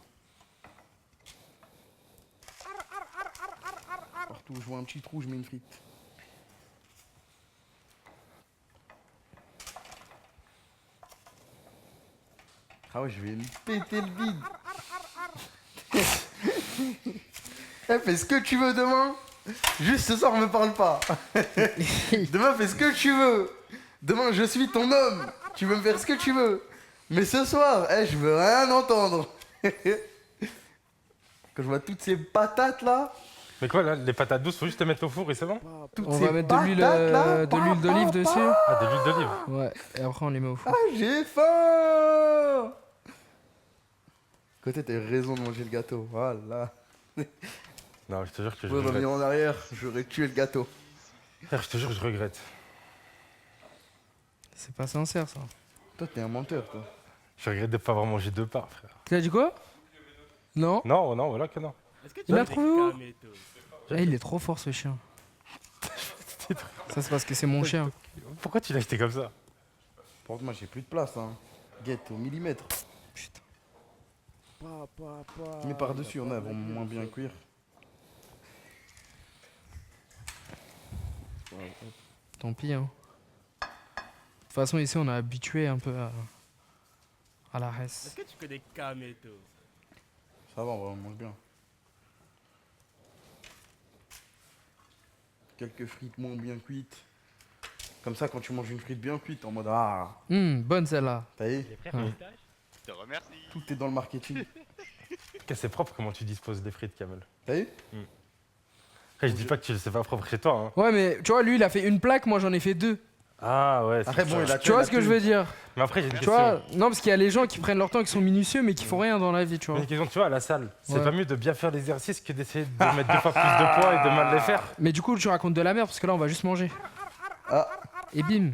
Partout où je vois un petit trou, je mets une frite. Ah ouais, je vais me péter le bide. Eh, fais ce que tu veux demain. Juste ce soir, me parle pas. Demain, fais ce que tu veux. Demain, je suis ton homme. Tu veux me faire ce que tu veux. Mais ce soir, je veux rien entendre. Quand je vois toutes ces patates là, Mais quoi là, les patates douces, faut juste les mettre au four et c'est bon? toutes On ces va mettre de l'huile patates, là, d'olive dessus. Ah, de l'huile d'olive. Ouais, et après on les met au four. Ah, j'ai faim. Côté, t'as raison de manger le gâteau. Voilà. Non, je te jure que Je je peux revenir regrette. en arrière, j'aurais tué le gâteau. Frère, je te jure que je regrette. C'est pas sincère ça. Toi, t'es un menteur, toi. Je regrette de pas avoir mangé deux parts, frère. Tu as dit quoi? Non. Non, non, voilà que non. Il a trouvé où? Eh, il est trop fort ce chien. Ça c'est parce que c'est mon chien. Pourquoi tu l'as acheté comme ça? Par contre, moi, j'ai plus de place, hein. Guette au millimètre. Putain. Mais par-dessus, on a, vont moins bien cuire. Tant pis hein. De toute façon ici on est habitué un peu à la res. Est-ce que tu connais Kameto? Ça va, on mange bien. Quelques frites moins bien cuites. Comme ça, quand tu manges une frite bien cuite, en mode ah, Bonne celle-là. t'as vu, Les frères Ouais. Héritage? Je te remercie. tout est dans le marketing. C'est propre comment tu disposes des frites, Kamel. T'as vu? Après, je dis pas que c'est pas propre chez toi, hein. Ouais mais tu vois lui il a fait une plaque, moi j'en ai fait 2. Ah ouais, c'est Après, pour bon, ça. il a Tu vois ce que je veux dire? Mais après, j'ai une Tu question. vois, non parce qu'il y a les gens qui prennent leur temps, qui sont minutieux mais qui font rien dans la vie, tu J'ai vois. une question, tu vois, à la salle, c'est Ouais. pas mieux de bien faire l'exercice que d'essayer de mettre 2 fois plus de poids et de mal les faire? Mais du coup tu racontes de la merde parce que là on va juste manger. Ah. Et bim,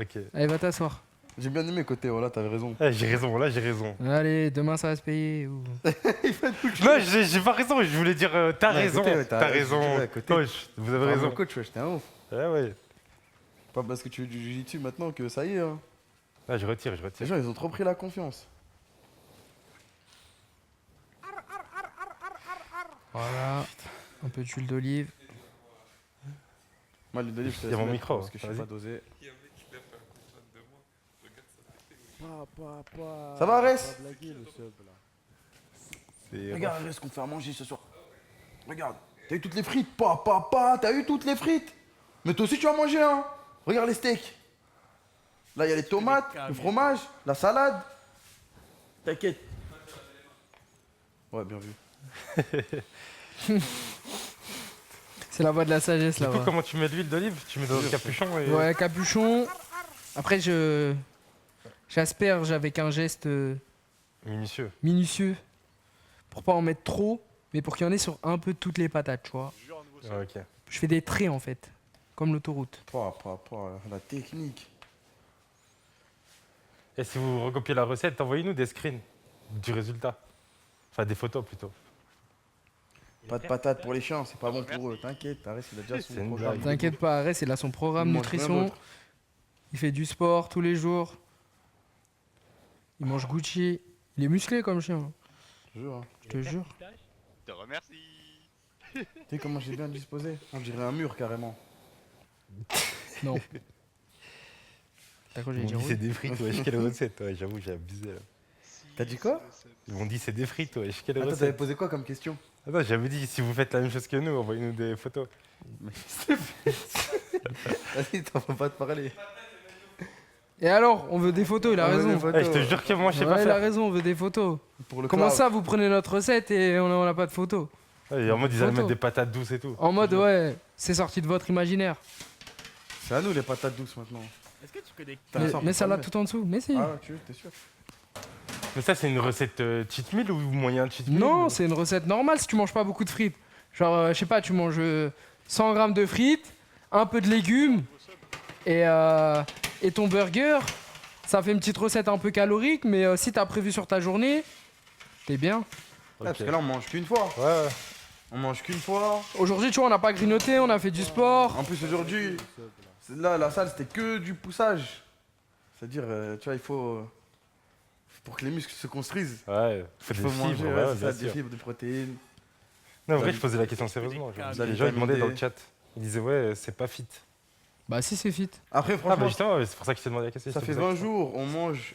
Ok. allez va t'asseoir. J'ai bien aimé côté, voilà, t'avais raison. Eh, j'ai raison, là j'ai raison. Allez, demain ça va se payer. Ou... Non, j'ai pas raison, je voulais dire t'as Ouais, raison, côté, ouais, t'as raison. ouais, côté. Ouais, vous avez raison. Coach, wesh, t'es un ouf. Ouais, ouais. Pas parce que tu veux du jiu-jitsu maintenant que ça y est, hein. Là, je retire, je Les retire. gens, ils ont trop pris la confiance. Voilà, un peu d'huile d'olive. Moi, l'huile d'olive, je te Il y a laisse mon mettre micro, parce que je suis vas-y. pas dosé. Ça Ça va, Arès? Pas blagué, le sub, là. C'est- Regarde, ce qu'on fait à manger ce soir. Regarde, t'as eu toutes les frites, t'as eu toutes les frites. Mais toi aussi, tu vas manger, hein. Regarde les steaks. Là, il y a les tomates, le fromage, la salade. T'inquiète. Ouais, bien vu. C'est la voix de la sagesse Du coup, là-bas. comment tu mets de l'huile d'olive? Tu mets dans le capuchon et. Ouais, capuchon. Après j'asperge avec un geste Minutieux. minutieux pour pas en mettre trop, mais pour qu'il y en ait sur un peu toutes les patates, tu vois. Ouais, ok. Je fais des traits en fait, comme l'autoroute. La technique. Et si vous recopiez la recette, envoyez-nous des screens du résultat. Enfin, des photos plutôt. Pas de patates pour les chiens, c'est pas bon pour eux. T'inquiète, Arès, il a déjà son C'est une programme. blague. T'inquiète pas, Arès, il a son programme Il mange rien nutrition. d'autre. Il fait du sport tous les jours. Il mange Gucci. Il est musclé comme chien, Je te jure, hein. je te jure. Je te remercie. Tu sais comment j'ai bien disposé? On dirait un mur carrément. Non. T'as quoi, Ils j'ai m'ont dit dit c'est oui. des frites, wesh, quelle recette, ouais, j'avoue, j'ai abusé là. T'as dit quoi? Ils m'ont dit c'est des frites, wesh, quelle Attends, t'avais recette. posé quoi comme question? Attends, j'avais dit si vous faites la même chose que nous, envoyez-nous des photos. Vas-y, t'en vas pas te parler. Et alors, on veut des photos, il a On veut raison. des photos. Eh, je te jure que moi je sais Ouais, pas il a faire. raison, on veut des photos. Pour le Comment cloud. ça, vous prenez notre recette et on n'a pas de photos? Ouais, en mode ils allaient Photo. mettre des patates douces et tout. En mode, ouais, c'est sorti de votre imaginaire. C'est à nous les patates douces maintenant. Est-ce que tu connais Mais, ça, on mais peut ça pas là le mettre. tout en dessous, mais si. Ah ouais, tu veux, t'es sûr? Mais ça c'est une recette cheat meal ou moyen cheat meal Non, ou- c'est une recette normale si tu manges pas beaucoup de frites. Genre, je sais pas, tu manges 100 grammes de frites, un peu de légumes et ton burger. Ça fait une petite recette un peu calorique, mais si t'as prévu sur ta journée, t'es bien. Ouais, parce Ok. que là, on mange qu'une fois. Ouais, ouais. On mange qu'une fois. Aujourd'hui, tu vois, on n'a pas grignoté, on a fait du sport. En plus, aujourd'hui, là, la salle, c'était que du poussage. C'est-à-dire, tu vois, il faut. Pour que les muscles se construisent, Ouais, faut il des faut fibres, manger ouais, ouais, ouais, c'est bien ça, des sûr. fibres, des protéines. Non, en vrai, La- je posais la question sérieusement. La Les gens ils vitamine demandaient D. dans le chat. Ils disaient ouais, c'est pas fit. Bah si, c'est fit. Après, Ah bah franchement, justement, ouais, c'est pour ça que je t'ai demandé la question. ça c'est fait pour 20 que je- jours, on mange.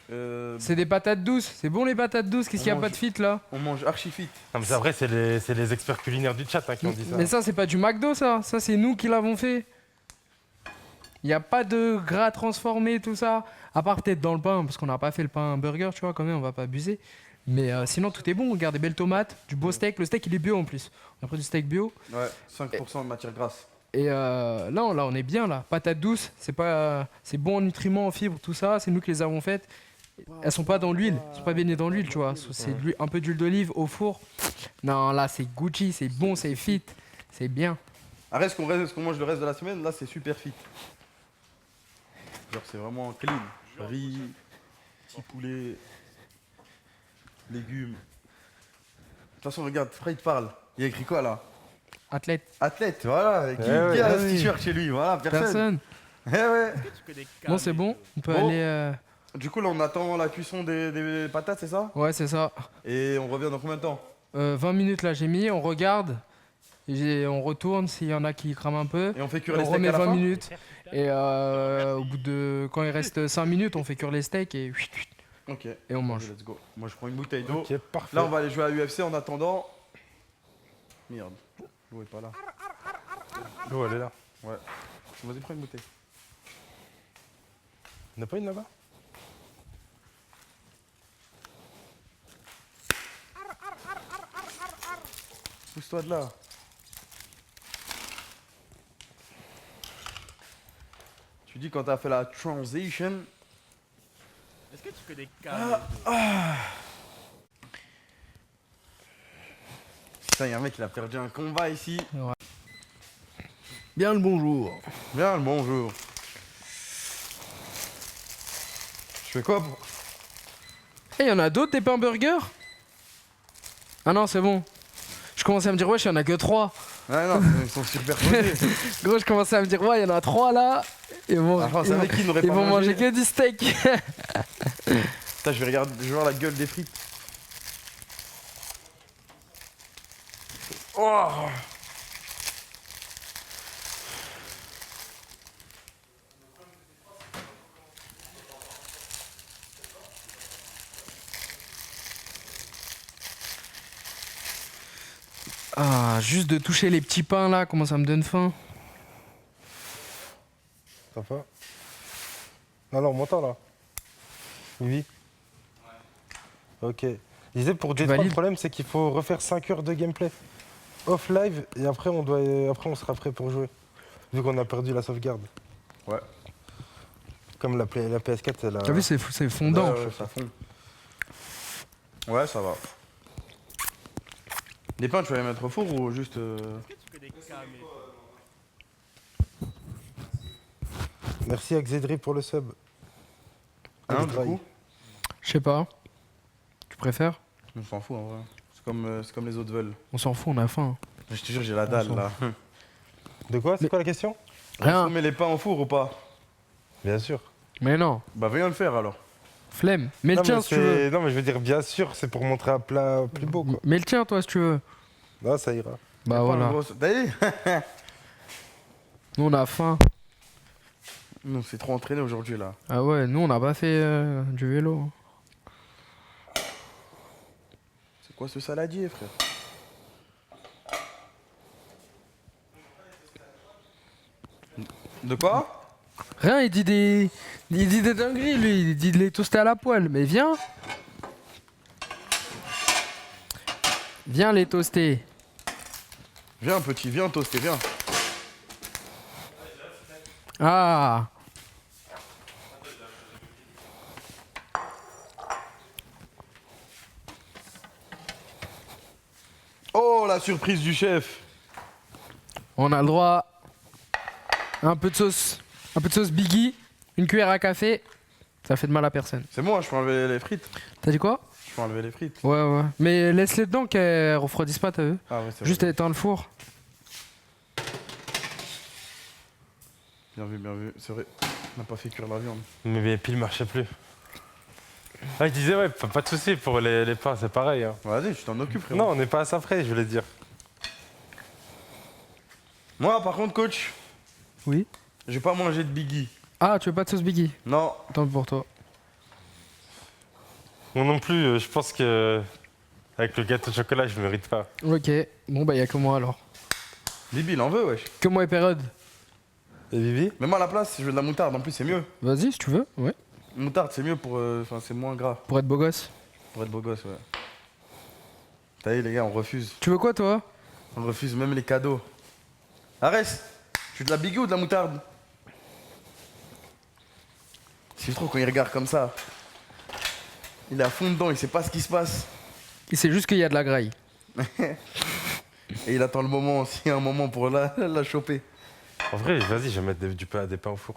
C'est des patates douces. C'est bon les patates douces. Qu'est-ce On qu'il y a mange- pas de fit là? On mange archi fit. Non, mais c'est vrai, c'est les experts culinaires du chat hein, qui ont dit ça. Mais ça, c'est pas du McDo, ça. Ça, c'est nous qui l'avons fait. Il n'y a pas de gras transformé, tout ça. À part peut-être dans le pain, parce qu'on n'a pas fait le pain burger, tu vois, quand même, on va pas abuser. Mais sinon, tout est bon. Regarde, des belles tomates, du beau steak. Le steak, il est bio en plus. On a pris du steak bio. Ouais, 5% de matière grasse. Et là, on est bien, là. Patates douces, c'est bon en nutriments, en fibres, tout ça. C'est nous qui les avons faites. Elles sont pas dans l'huile. Elles sont pas baignées dans l'huile, tu vois. C'est un peu d'huile d'olive au four. Non, là, c'est Gucci, c'est bon, c'est fit. C'est bien. Après, ce qu'on mange le reste de la semaine, là, c'est super fit. Genre, c'est vraiment clean. Riz, petit poulet, légumes. De toute façon, regarde, Fred parle. Il y a écrit quoi là? Athlète. Athlète, voilà. Qui ouais, a ah ce oui. t-shirt chez lui? Voilà, personne. Personne. Eh ouais. Bon, c'est bon. On peut Bon. aller. Du coup, là, on attend la cuisson des patates, c'est ça? Ouais, c'est ça. Et on revient dans combien de temps? 20 minutes là, j'ai mis. On regarde. On retourne s'il y en a qui crament un peu. Et on fait cuire On les steaks remet à la 20 fin? minutes. Et au bout de. Quand il reste 5 minutes, on fait cuire les steaks et Ok. on mange. Let's go. Moi, je prends une bouteille d'eau. Ok, parfait. Là, on va aller jouer à UFC en attendant. Merde. L'eau est pas là. L'eau, elle est là. Vas-y, prends une bouteille. On n'a pas une là-bas? Pousse-toi de là. Tu dis quand t'as fait la transition. Est-ce que tu connais Camille Putain, y'a un mec qui a perdu un combat ici. Bien le bonjour. Bien le bonjour. Je fais quoi pour... Et il y en a d'autres des pains burgers? Ah non, c'est bon. Je commençais à me dire, ouais, il y en a que 3. Ah non, ils sont superposés. Gros, je commençais à me dire, ouais, il y en a 3 là. Et bon, Enfin, c'est avec qui n'aurait ils pas vont mangé. manger que du steak. Putain, je vais voir la gueule des frites. Oh. Ah, juste de toucher les petits pains là, comment ça me donne faim. Ça va? Alors, on m'entend là? Oui. Ok. Je disais pour Détroit, le valides? problème c'est qu'il faut refaire 5 heures de gameplay off live et après on sera prêt pour jouer. Vu qu'on a perdu la sauvegarde. Ouais. Comme la PS4, elle a. T'as vu, c'est fondant. Ouais, ça fond. Ouais, ça va. Les pains, tu vas les mettre au four ou juste... Est-ce que tu connais Camille Merci à Xedri pour le sub. Hein, du Extra. coup Je sais pas. Tu préfères? On s'en fout en vrai. C'est comme les autres veulent. On s'en fout, on a faim. Je te jure, j'ai la dalle s'en là. De quoi? C'est Mais- quoi la question? Rien. On met les pains au four ou pas? Bien sûr. Mais non, Bah viens le faire alors. flemme. Mais Non le tien mais, si tu veux. non mais je veux dire bien sûr, c'est pour montrer un plat plus beau quoi. Mais le tien, toi, si tu veux. Non, ça ira. Bah Pas voilà. un gros- T'as dit Nous, on a faim. Non, c'est trop entraîné aujourd'hui là. Ah ouais, nous on n'a pas fait du vélo. C'est quoi ce saladier, frère? De quoi? Rien, il dit des dingueries lui, il dit de les toaster à la poêle. Mais viens. Viens les toaster. Viens, petit, viens toaster, viens. Ah. Oh, la surprise du chef. On a le droit à un peu de sauce Biggie, une cuillère à café. Ça fait de mal à personne. C'est bon, je peux enlever les frites. T'as dit quoi? Je peux enlever les frites. Ouais, ouais. Mais laisse-les dedans qu'elles refroidissent pas, t'as vu? Ah ouais, c'est Juste vrai. éteins le four. Bien vu, c'est vrai. On n'a pas fait cuire la viande. Mais mes piles marchaient plus. Ah, je disais, ouais, pas de soucis pour les pains, c'est pareil. Hein. Vas-y, tu t'en occupes, frérot. Non, on n'est pas à ça près, je voulais dire. Moi, par contre, coach, Oui. j'ai pas mangé de biggie. Ah, tu veux pas de sauce Biggie? Non. Tant pis pour toi. Moi non plus, je pense que avec le gâteau de chocolat, je mérite pas. Ok. Bon, bah, y'a que moi alors. Bibi, il en veut, wesh. Que moi et Pérode. Et Vivi? Mais moi, à la place, je veux de la moutarde. En plus, c'est mieux. Vas-y, si tu veux. Ouais. Moutarde, c'est mieux pour. Enfin, c'est moins gras. Pour être beau gosse. Pour être beau gosse, ouais. T'as vu, les gars, on refuse. Tu veux quoi, toi? On refuse même les cadeaux. Arrête. Tu veux de la biggie ou de la moutarde? C'est trop quand il regarde comme ça. Il est à fond dedans, il sait pas ce qui se passe. Il sait juste qu'il y a de la graille. Et il attend le moment, s'il y a un moment pour la choper. En vrai, vas-y, je vais mettre des pains au four.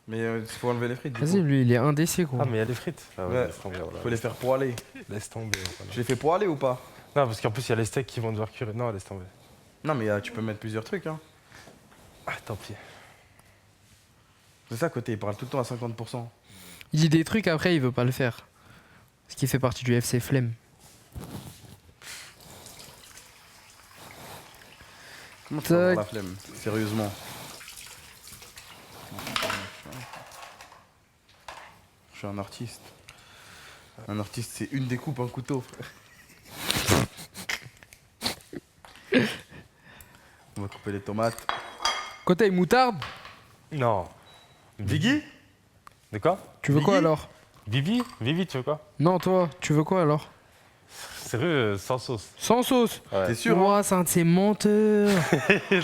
Mais il faut enlever les frites. du Vas-y, coup. lui, il est indécis, gros. Ah, mais il y a des frites. Ah Ouais. laisse tomber, voilà. Faut les faire poêler. Laisse tomber. Voilà. Je les fais poêler ou pas? Non, parce qu'en plus, il y a les steaks qui vont devoir cuire. Non, laisse tomber. Non, mais tu peux mettre plusieurs trucs, hein. Ah, tant pis. C'est ça, côté, il parle tout le temps à 50%. Il dit des trucs, après, il veut pas le faire. Ce qui fait partie du FC Flemme. Comment tu peux avoir Tac. la flemme? Sérieusement. Je suis un artiste. Un artiste, c'est une découpe, un couteau, frère. On va couper les tomates. Côté moutarde, Non. Biggie? De quoi? tu veux quoi Biggie alors? Vivi? Vivi, tu veux quoi? Non, toi, tu veux quoi alors? Sérieux, sans sauce. Sans sauce. Ouais. T'es sûr, hein? Ouah, c'est un de ces menteurs.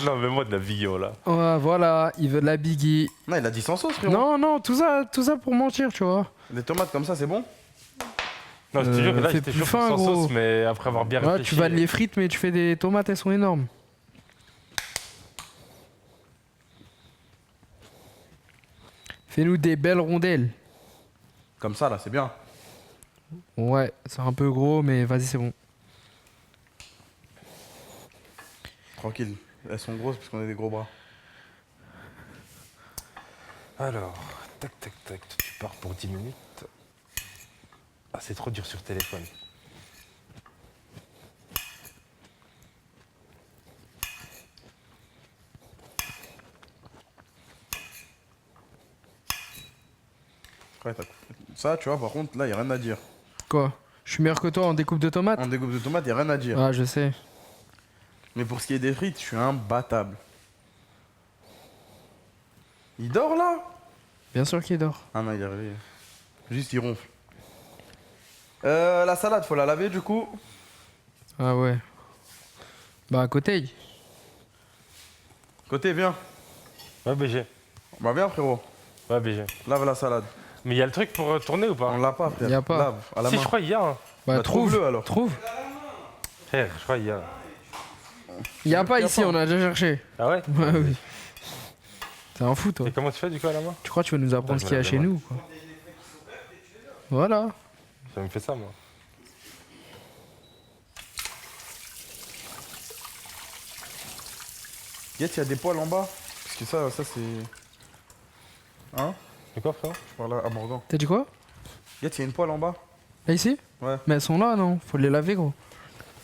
Non, mais moi de la vidéo là. Ouais, voilà, il veut de la Biggie. Non, il a dit sans sauce, frérot. Non, non, tout ça pour mentir, tu vois. Les tomates comme ça, c'est bon? Non, je te jure, là fais j'étais plus chaud pour fin, sans gros. sauce, mais après avoir bien Ouais, réfléchi. tu vales les frites, mais tu fais des tomates, elles sont énormes. Fais-nous des belles rondelles. Comme ça, là, c'est bien. Ouais, c'est un peu gros, mais vas-y, c'est bon. Tranquille. Elles sont grosses parce qu'on a des gros bras. Alors, tac, tac, tac, tu pars pour 10 minutes. Ah, c'est trop dur sur téléphone. Ouais, ça, tu vois, par contre, là, il a rien à dire. Quoi? Je suis meilleur que toi en découpe de tomates? En découpe de tomates, il a rien à dire. Ah, je sais. Mais pour ce qui est des frites, je suis imbattable. Il dort là? Bien sûr qu'il dort. Ah non, il est réveillé. Juste, il ronfle. La salade, faut la laver du coup. Ah ouais. Bah, à côté. Côté, viens. Ouais, BG. Bah, viens, frérot. Ouais, BG. Lave la salade. Mais il y a le truc pour tourner ou pas? On l'a pas, frère. Y a pas. Lave, à la Si, main. je crois qu'il y a. Hein. Bah, Bah, trouve. trouve-le, alors. Trouve. Frère, je crois qu'il y a. Y a pas Y a ici, pas. on a déjà cherché. Ah ouais? Ouais, oui. T'es un fou, toi. Et comment tu fais du coup à la main? Tu crois que tu vas nous apprendre Putain, ce qu'il y a je chez me lève nous, quoi. Voilà. Ça me fait ça, moi. Yes, il y a des poils en bas. Parce que ça c'est. Hein? C'est quoi, frère? Je parle à Morgan. T'as dit quoi? Yes, il y a une poêle en bas. Là, ici? Ouais. Mais elles sont là, non? Faut les laver, gros.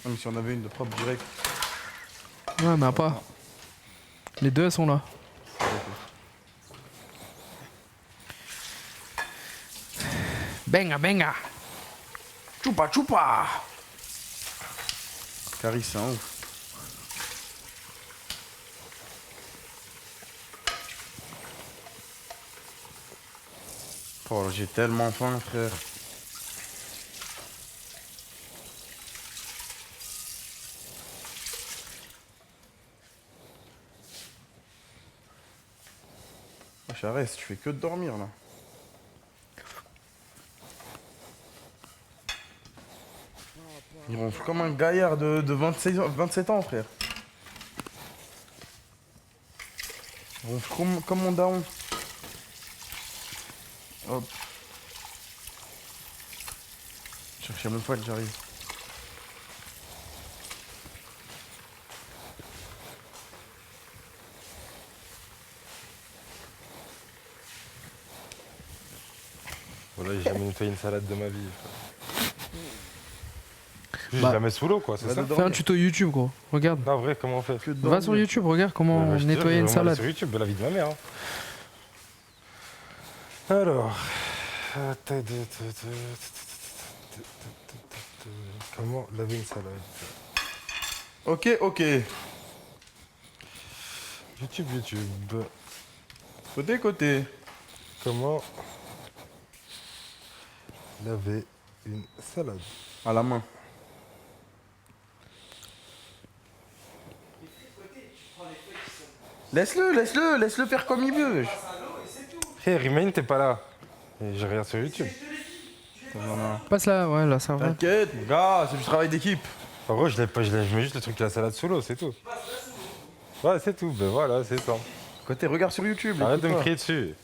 Non, mais si on avait une de propre direct. Ouais, mais pas. Les deux, elles sont là. Benga, benga. Choupa choupa. Caris, c'est un ouf. Oh, j'ai tellement faim, frère. Charest, tu fais que de dormir là. Il ronfle comme un gaillard de 27 ans, frère. Il ronfle comme mon daron. Hop. Chercher mon poil, j'arrive. Voilà, j'ai jamais nettoyé une salade de ma vie. Je Bah, la mets sous l'eau, quoi, c'est va ça? dedans. Fais un tuto YouTube, gros. Regarde. Non, vrai, comment on fait? Que de Va sur dormir. YouTube, regarde comment Bah, je te jure, nettoyer je une vais regarder salade. sur YouTube, de la vie de ma mère. Hein. Alors. Comment laver une salade? Ok, ok. YouTube. Côté, côté. Comment laver une salade? À la main. Laisse-le faire comme il veut. Hé, Remain, t'es pas là. Et je regarde sur YouTube. Passe là, ouais, là, ça va. T'inquiète, mon gars, c'est du travail d'équipe. En gros, je mets juste le truc de la salade sous l'eau, c'est tout. Ouais, c'est tout. Ben voilà, c'est ça. Côté, regarde sur YouTube. Arrête de me écoute-moi. crier dessus.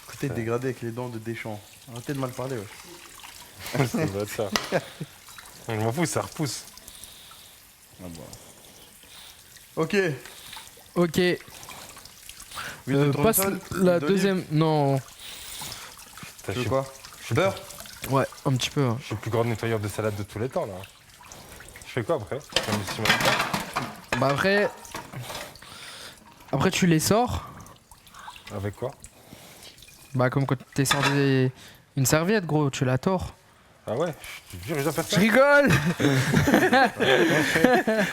Côté dégradé avec les dents de Deschamps. Arrêtez de mal parler, ouais. Ça doit être ça. Je m'en fous, ça repousse. Ok. Ok. Oui, tu Passe tournes ça, la d'olive. deuxième. Non. Putain, Tu veux quoi je suis Beurre. Ouais, un petit peu. Hein. Je suis le plus grand nettoyeur de salade de tous les temps, là. Je fais quoi après? Je me suis mis dedans. Bah après. Après, tu les sors. Avec quoi? Bah, comme quand t'es sur une serviette, gros, tu la tords. Ah ouais? Je te jure, je dois faire Je ça. rigole.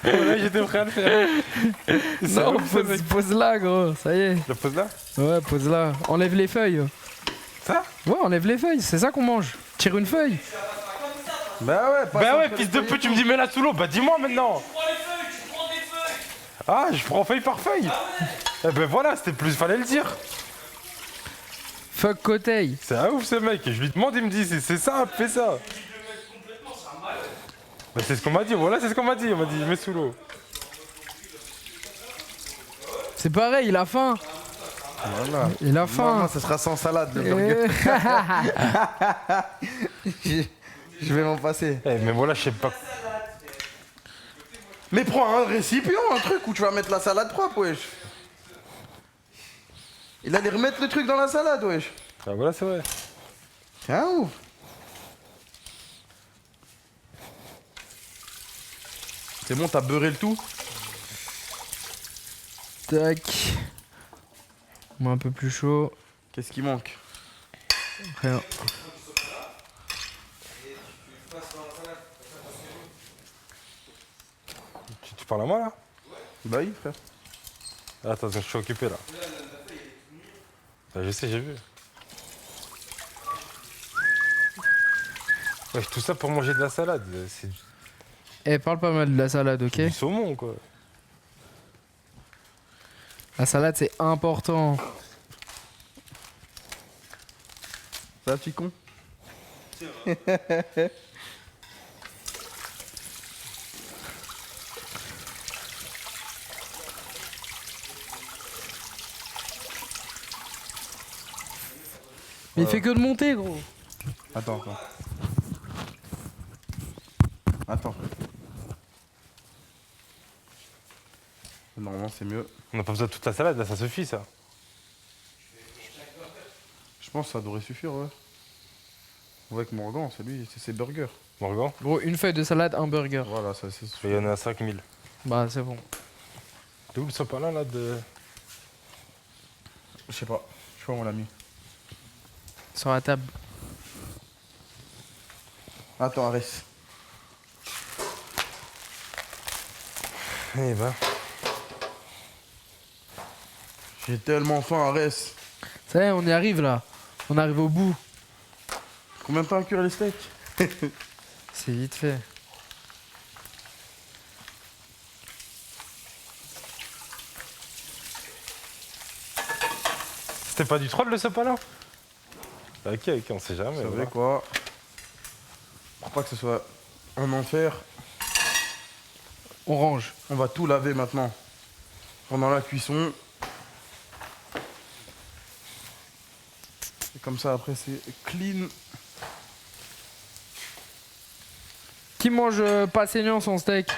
Ouais, j'étais prêt à le faire. Non, pose là, gros, ça y est. Je le pose là? Ouais, pose là. Enlève les feuilles. Ça? Ouais, enlève les feuilles, c'est ça qu'on mange. Tire une feuille. Bah ouais, Bah ouais, fils de pute, tu me dis mets là sous l'eau. Bah dis-moi maintenant. Ah, je prends feuille par feuille. Eh ben voilà, c'était plus, fallait le dire. Fuck Coteil. C'est un ouf ce mec, et je lui demande, il me dit c'est ça, fais ça. Bah c'est ce qu'on m'a dit, voilà, c'est ce qu'on m'a dit, on m'a dit mets sous l'eau. C'est pareil, il a faim. Voilà. Il a Non, faim. ça sera sans salade, le burger. Je vais m'en passer. Eh mais voilà, je sais pas. Mais prends un récipient, un truc où tu vas mettre la salade propre, wesh. Il allait remettre le truc dans la salade, wesh. Ah voilà, c'est vrai. Tiens, ouf. C'est bon, t'as beurré le tout? Tac. On met un peu plus chaud. Qu'est-ce qui manque? Rien. Tu parles à moi là? Bah oui, frère. Attends, je suis occupé là. Bah, je sais, j'ai vu. Ouais, tout ça pour manger de la salade, c'est Eh, parle pas mal de la salade, ok? du saumon quoi. La salade, c'est important. Ça, petit con. Mais il fait que de monter, gros. Attends. Attends. Normalement, c'est mieux. On n'a pas besoin de toute la salade, là ça suffit ça. Je pense que ça devrait suffire, ouais. On voit avec Morgan, c'est lui, c'est ses burgers. Morgan, Gros, une feuille de salade, un burger. Voilà, ça c'est il y en a 5000. Bah, c'est bon. T'es où le sopalin là de. Je sais pas où on l'a mis. Sur la table. Attends, Arès. Eh ben. J'ai tellement faim, Arès. Ça y est, on y arrive là. On arrive au bout. Combien de temps à cuire les steaks? C'est vite fait. C'était pas du troll le sopalin? Ok, on sait jamais. C'est voilà. vrai quoi. Pour pas que ce soit un enfer, On range. on va tout laver maintenant. Pendant la cuisson. Et comme ça après c'est clean. Qui mange pas saignant son steak?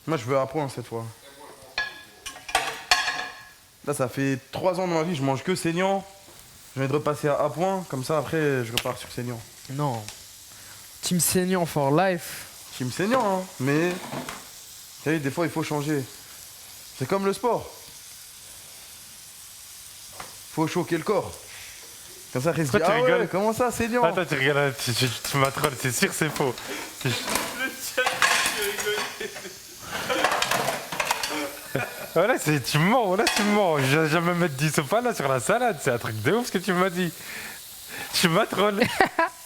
Moi je veux à point cette fois. Là ça fait 3 ans dans ma vie, je mange que saignant. J'ai envie de repasser à point, comme ça après je repars sur saignant. Non. Team saignant for life. Team saignant hein, mais vous savez, des fois il faut changer. C'est comme le sport. Faut choquer le corps. Comme ça reste Pourquoi tu ah ouais, rigoles comment ça saignant? Attends, tu rigoles, tu m'as troll, c'est sûr, c'est faux. Voilà, tu me mens, voilà, tu me mens. Je vais jamais mettre du sopalin sur la salade, c'est un truc de ouf ce que tu m'as dit. Tu m'as troll.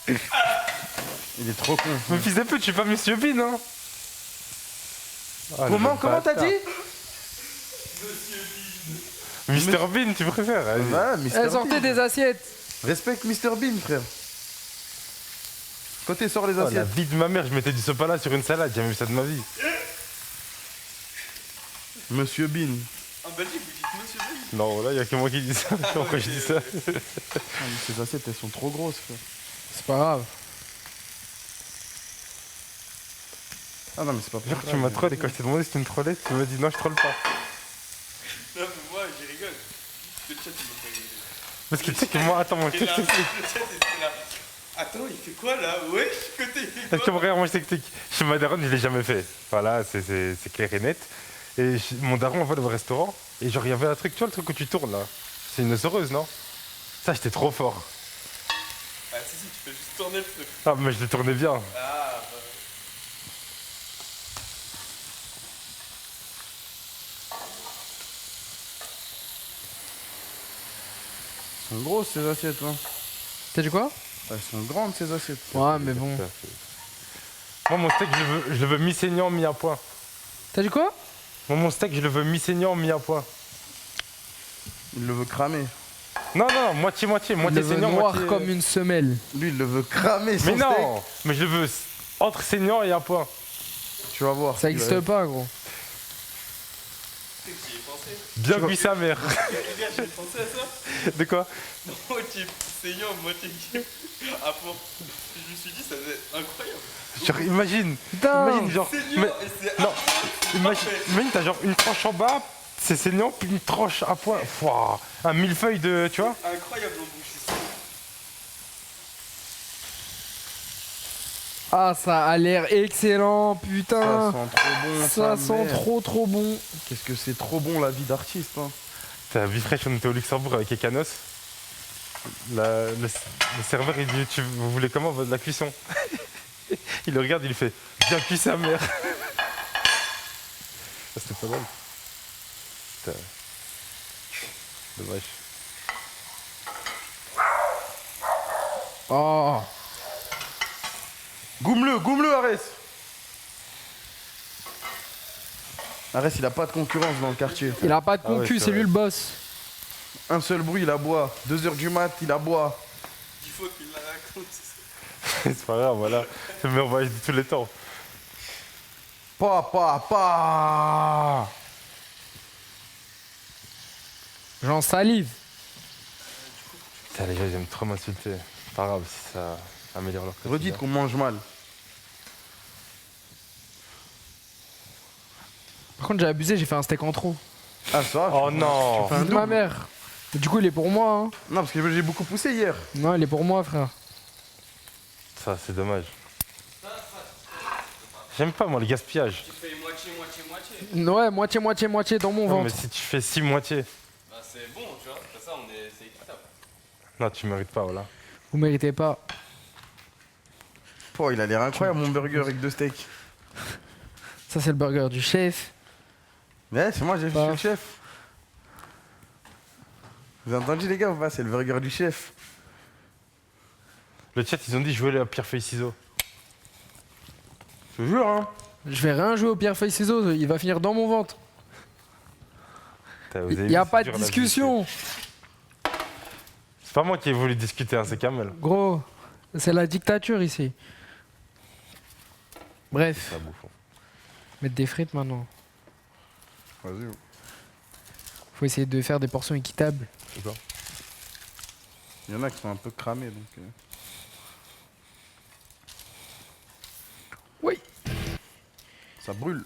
Il est trop con. Mon fils de pute, je suis pas Monsieur Bean, hein. Ah, Comment t'as dit? Mr Bean, tu préfères? Vas-y. Ouais, Mr. Elle sortait Bean. des assiettes. Respecte Mr Bean, frère. Côté sort les Oh, la assiettes. vie de ma mère, je mettais du sopalin sur une salade, j'ai jamais vu ça de ma vie. Monsieur Bean. En Belgique, vous dites Monsieur Bean? Non, là, il y a que moi qui dis ça. Pourquoi je dis ça? Ah, mais ces assiettes, elles sont trop grosses, frère. C'est pas grave. Ah non, mais c'est pas Genre, tu m'as troll et quand je t'ai demandé si tu me trollais, tu m'as dit non, je troll pas. Non, mais moi, j'y rigole. Le chat, il m'a pas rigolé. Parce que tu sais que moi, attends, mon Et texte. là, le chat, était là. Attends, il fait quoi là? Ouais, côté, il fait Parce que quoi? regarde, moi je t'explique. Chez ma daronne, je l'ai jamais fait. Voilà, c'est clair et net. Et mon daron, on va au restaurant. Et genre, il y avait un truc, tu vois, le truc que tu tournes là. C'est une osseuse, non? Ça, j'étais trop fort. Ah, si, tu fais juste tourner le truc. Ah, mais je le tournais bien. Ah, bah. Elles sont grosses, ces assiettes, hein. T'as dit quoi? Elles sont grandes, ces assiettes. Ouais, mais bon. Moi, mon steak, je le veux mi-saignant, mi-à point. T'as dit quoi? Moi, mon steak, je le veux mi-saignant, mi-à point. Il le veut cramer. Non, non, moitié-moitié. Le Moitié veut saignant, noir moitié... comme une semelle. Lui, il le veut cramer, son Mais steak. non, mais je le veux entre saignant et à point. Tu vas voir. Ça il va- existe pas, gros. J'y ai pensé. Bien cuit sa mère. Regarde, j'ai pensé à ça. De quoi? Moitié saignant, moitié qui. Ah, bon. Je me suis dit, ça devait être incroyable. Genre, imagine. Putain. Imagine, genre. Saignant, mais- et c'est non, parfait. imagine, t'as genre une tranche en bas, c'est saignant, puis une tranche à point. Fouah, un millefeuille de. Tu vois? Incroyable en bouche ici. Ah, ça a l'air excellent, Ça putain. sent trop bon. Ça sa sent mère. trop bon. Qu'est-ce que c'est trop bon, la vie d'artiste, hein. T'as vu fraîche, on était au Luxembourg avec Ekanos. Le serveur, il dit vous voulez comment la cuisson? Il le regarde, il lui fait bien cuit sa mère. Ça, c'était pas mal. Putain. Dommage. Oh. Goume-le, Arès. Arès, il a pas de concurrence dans le quartier. Il a pas de Ah ouais, concu, c'est c'est vrai. lui le boss. Un seul bruit, il aboie. 2h du mat, il aboie. Il faut qu'il la raconte. C'est pas grave, voilà. C'est le meilleur voyage de tous les temps. Pa. J'en salive. Putain, les gens, ils aiment trop m'insulter. Pas grave si ça améliore leur quotidien. Redites qu'on mange mal. Par contre, j'ai abusé, j'ai fait un steak en trop. Ah, ça Oh non. fais un Fils de ma double. mère. Du coup, il est pour moi, hein. Non, parce que j'ai beaucoup poussé hier. Non, il est pour moi, frère. Ça, c'est dommage. J'aime pas, moi, le gaspillage. Tu fais moitié. Ouais, moitié dans mon Non, mais ventre. si tu fais 6 moitiés. Bah, c'est bon, tu vois. Comme ça, c'est équitable. Non, tu mérites pas, voilà. Vous méritez pas. Oh, il a l'air incroyable mon burger avec 2 steaks. Ça, c'est le burger du chef. Ouais, c'est moi, j'ai Bah. fait le chef. Vous avez entendu les gars ou pas? C'est le burger du chef. Le chat, ils ont dit jouer la pierre feuille ciseaux. Je te jure, hein. Je vais rien jouer au pierre feuille ciseaux, il va finir dans mon ventre. Vous avez Il vu, y a c'est pas de dur, la vie, discussion. C'est pas moi qui ai voulu discuter, hein, c'est Kamel. Gros, c'est la dictature ici. Bref, Ça bouffon. mettre des frites maintenant. Vas-y. Faut essayer de faire des portions équitables. Il y en a qui sont un peu cramés donc. Oui. Ça brûle.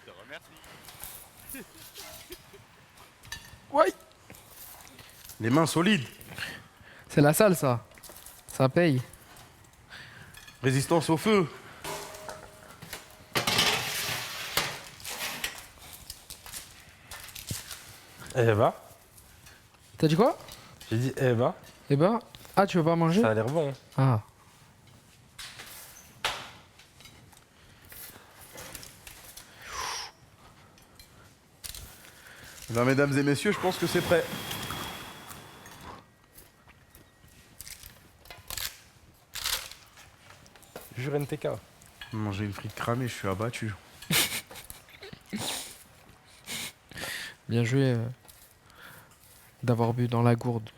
Je te remercie. Oui. Les mains solides. C'est la salle, ça. Ça paye. Résistance au feu. Eh bah, T'as dit quoi? j'ai dit eh bah, Eh ben, ah, tu veux pas manger? ça a l'air bon. Hein. Ah. Eh bien, mesdames et messieurs, je pense que c'est prêt. Jure NTK. Manger une frite cramée, je suis abattu. Bien joué d'avoir bu dans la gourde.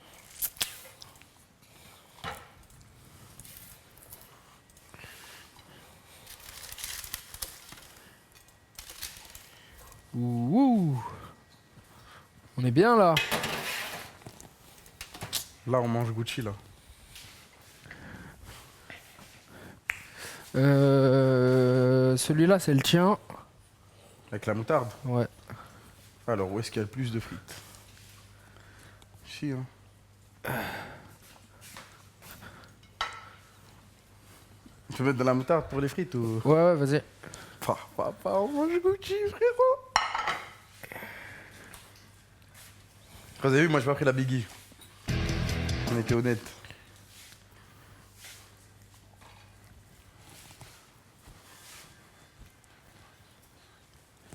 Ouh. On est bien là. Là, on mange Gucci, là. Celui-là, c'est le tien. Avec la moutarde. Ouais. Alors, où est-ce qu'il y a le plus de frites? Ici, hein. Tu veux mettre de la moutarde pour les frites ou... Ouais, vas-y. Papa, on mange Gucci, frérot. Vous avez vu, moi, j'ai pas pris la Biggie. On était honnête.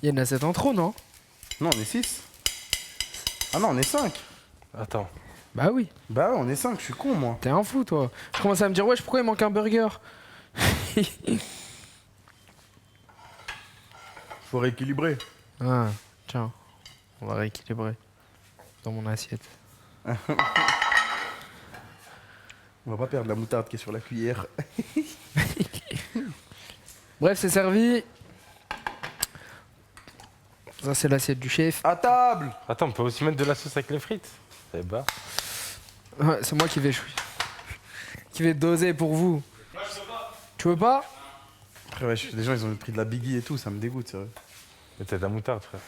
Il y a une assiette en trop, non? Non, on est 6. Ah non, on est 5. Attends. Bah oui. Bah ouais, on est 5, je suis con, moi. T'es un fou, toi. Je commence à me dire, wesh, pourquoi il manque un burger? Faut rééquilibrer. Ah, tiens. On va rééquilibrer dans mon assiette. On va pas perdre la moutarde qui est sur la cuillère. Bref, c'est servi. Ça, c'est l'assiette du chef. À table. Attends, on peut aussi mettre de la sauce avec les frites. Eh bah. Ouais, c'est moi qui vais doser pour vous. Tu veux pas? Après, ouais, les gens, ils ont pris de la Biggie et tout, ça me dégoûte, c'est vrai. Mais t'as de la moutarde, frère.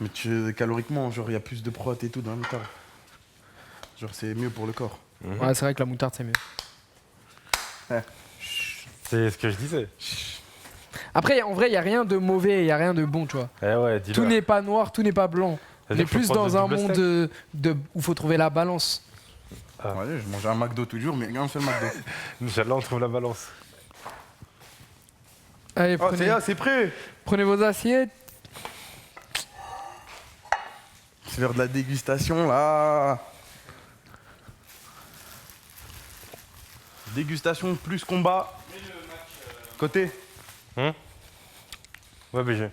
Mais caloriquement, genre, il y a plus de prot et tout dans la moutarde. Genre, c'est mieux pour le corps. Ouais, c'est vrai que la moutarde, c'est mieux. C'est ce que je disais. Après, en vrai, il n'y a rien de mauvais, il n'y a rien de bon, tu vois. Eh ouais, dis-le. Tout n'est pas noir, tout n'est pas blanc. On est plus dans un monde où il faut trouver la balance. Ah. Ouais, je mange un McDo toujours, mais un seul McDo. Inch'Allah, on trouve la balance. Allez, Oh, c'est prêt. prenez vos assiettes. C'est l'heure de la dégustation, là. Dégustation plus combat. Côté. Ouais, BG.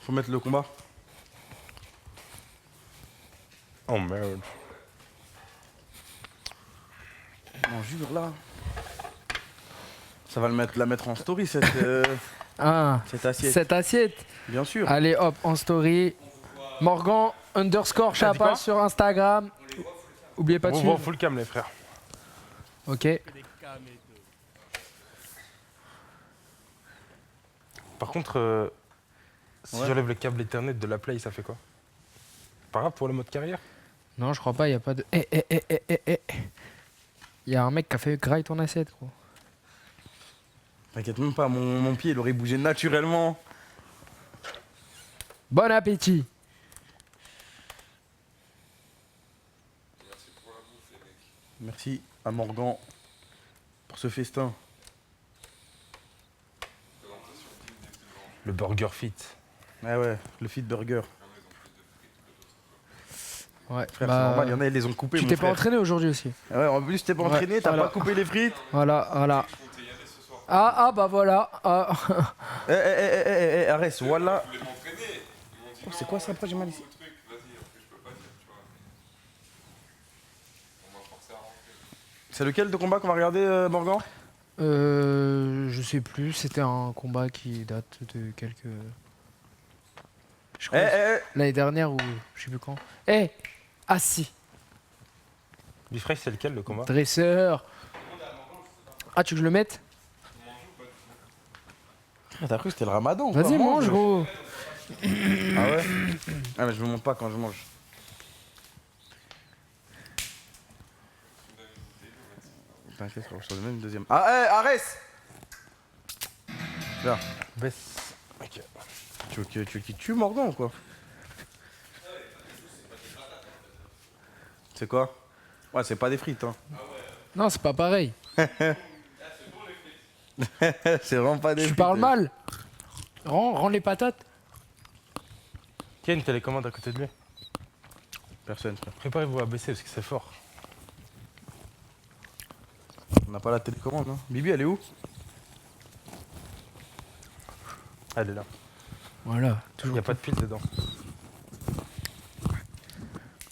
Faut mettre le combat. Oh merde. Non, jure, là. Ça va la mettre en story, cette assiette. Cette assiette. Bien sûr. Allez, hop, en story. Morgan _ T'as dit quoi Chapa sur Instagram. Oubliez pas de On voit suivre. full cam, les frères. Ok. Que des cams et tout. Par contre, si Ouais. j'enlève le câble Ethernet de la Play, ça fait quoi? Pas grave pour le mode carrière. Non, je crois pas, y a pas de. Y a un mec qui a fait graille ton assiette, gros. T'inquiète même pas, mon pied il aurait bougé naturellement. Bon appétit! Merci à Morgan pour ce festin. Le burger fit. Ouais, le feed burger. Ouais, Frère, c'est normal, il y en a, ils les ont coupés. tu mon t'es pas frère. entraîné aujourd'hui aussi. Ouais, en plus, t'es pas Ouais, entraîné, t'as voilà. pas coupé les frites. Voilà. Ah, bah voilà. Ah. Arrête, voilà. Je voulais m'entraîner. Ils m'ont dit Oh, c'est quoi ça, après j'ai mal ici? Truc, vas-y, après je peux pas dire, tu vois. On m'a forcé à rentrer. C'est lequel de combat qu'on va regarder, Morgan? Je sais plus, c'était un combat qui date de quelques. Je crois l'année dernière ou je sais plus quand. Assis, Bifresh, c'est lequel le combat? dresseur. Ah, tu veux que je le mette? T'as cru que c'était le ramadan ou quoi? Vas-y, mange, gros. Ah ouais? Ah, mais je me montre pas quand je mange. T'inquiète, frère, je te donne même une deuxième. Ah, arrête! Là, Baisse. Ok. tu veux qu'il tue Morgan ou quoi? C'est quoi? Ouais, c'est pas des frites, hein. Non, c'est pas pareil. C'est vraiment pas des Tu frites. parles mal. Rends les patates. Ken, t'as les commandes à côté de lui. Personne, frère. Préparez-vous à baisser parce que c'est fort. On n'a pas la télécommande, hein. Bibi, elle est où? Elle est là. Voilà, Il toujours. n'y a pas de pile dedans.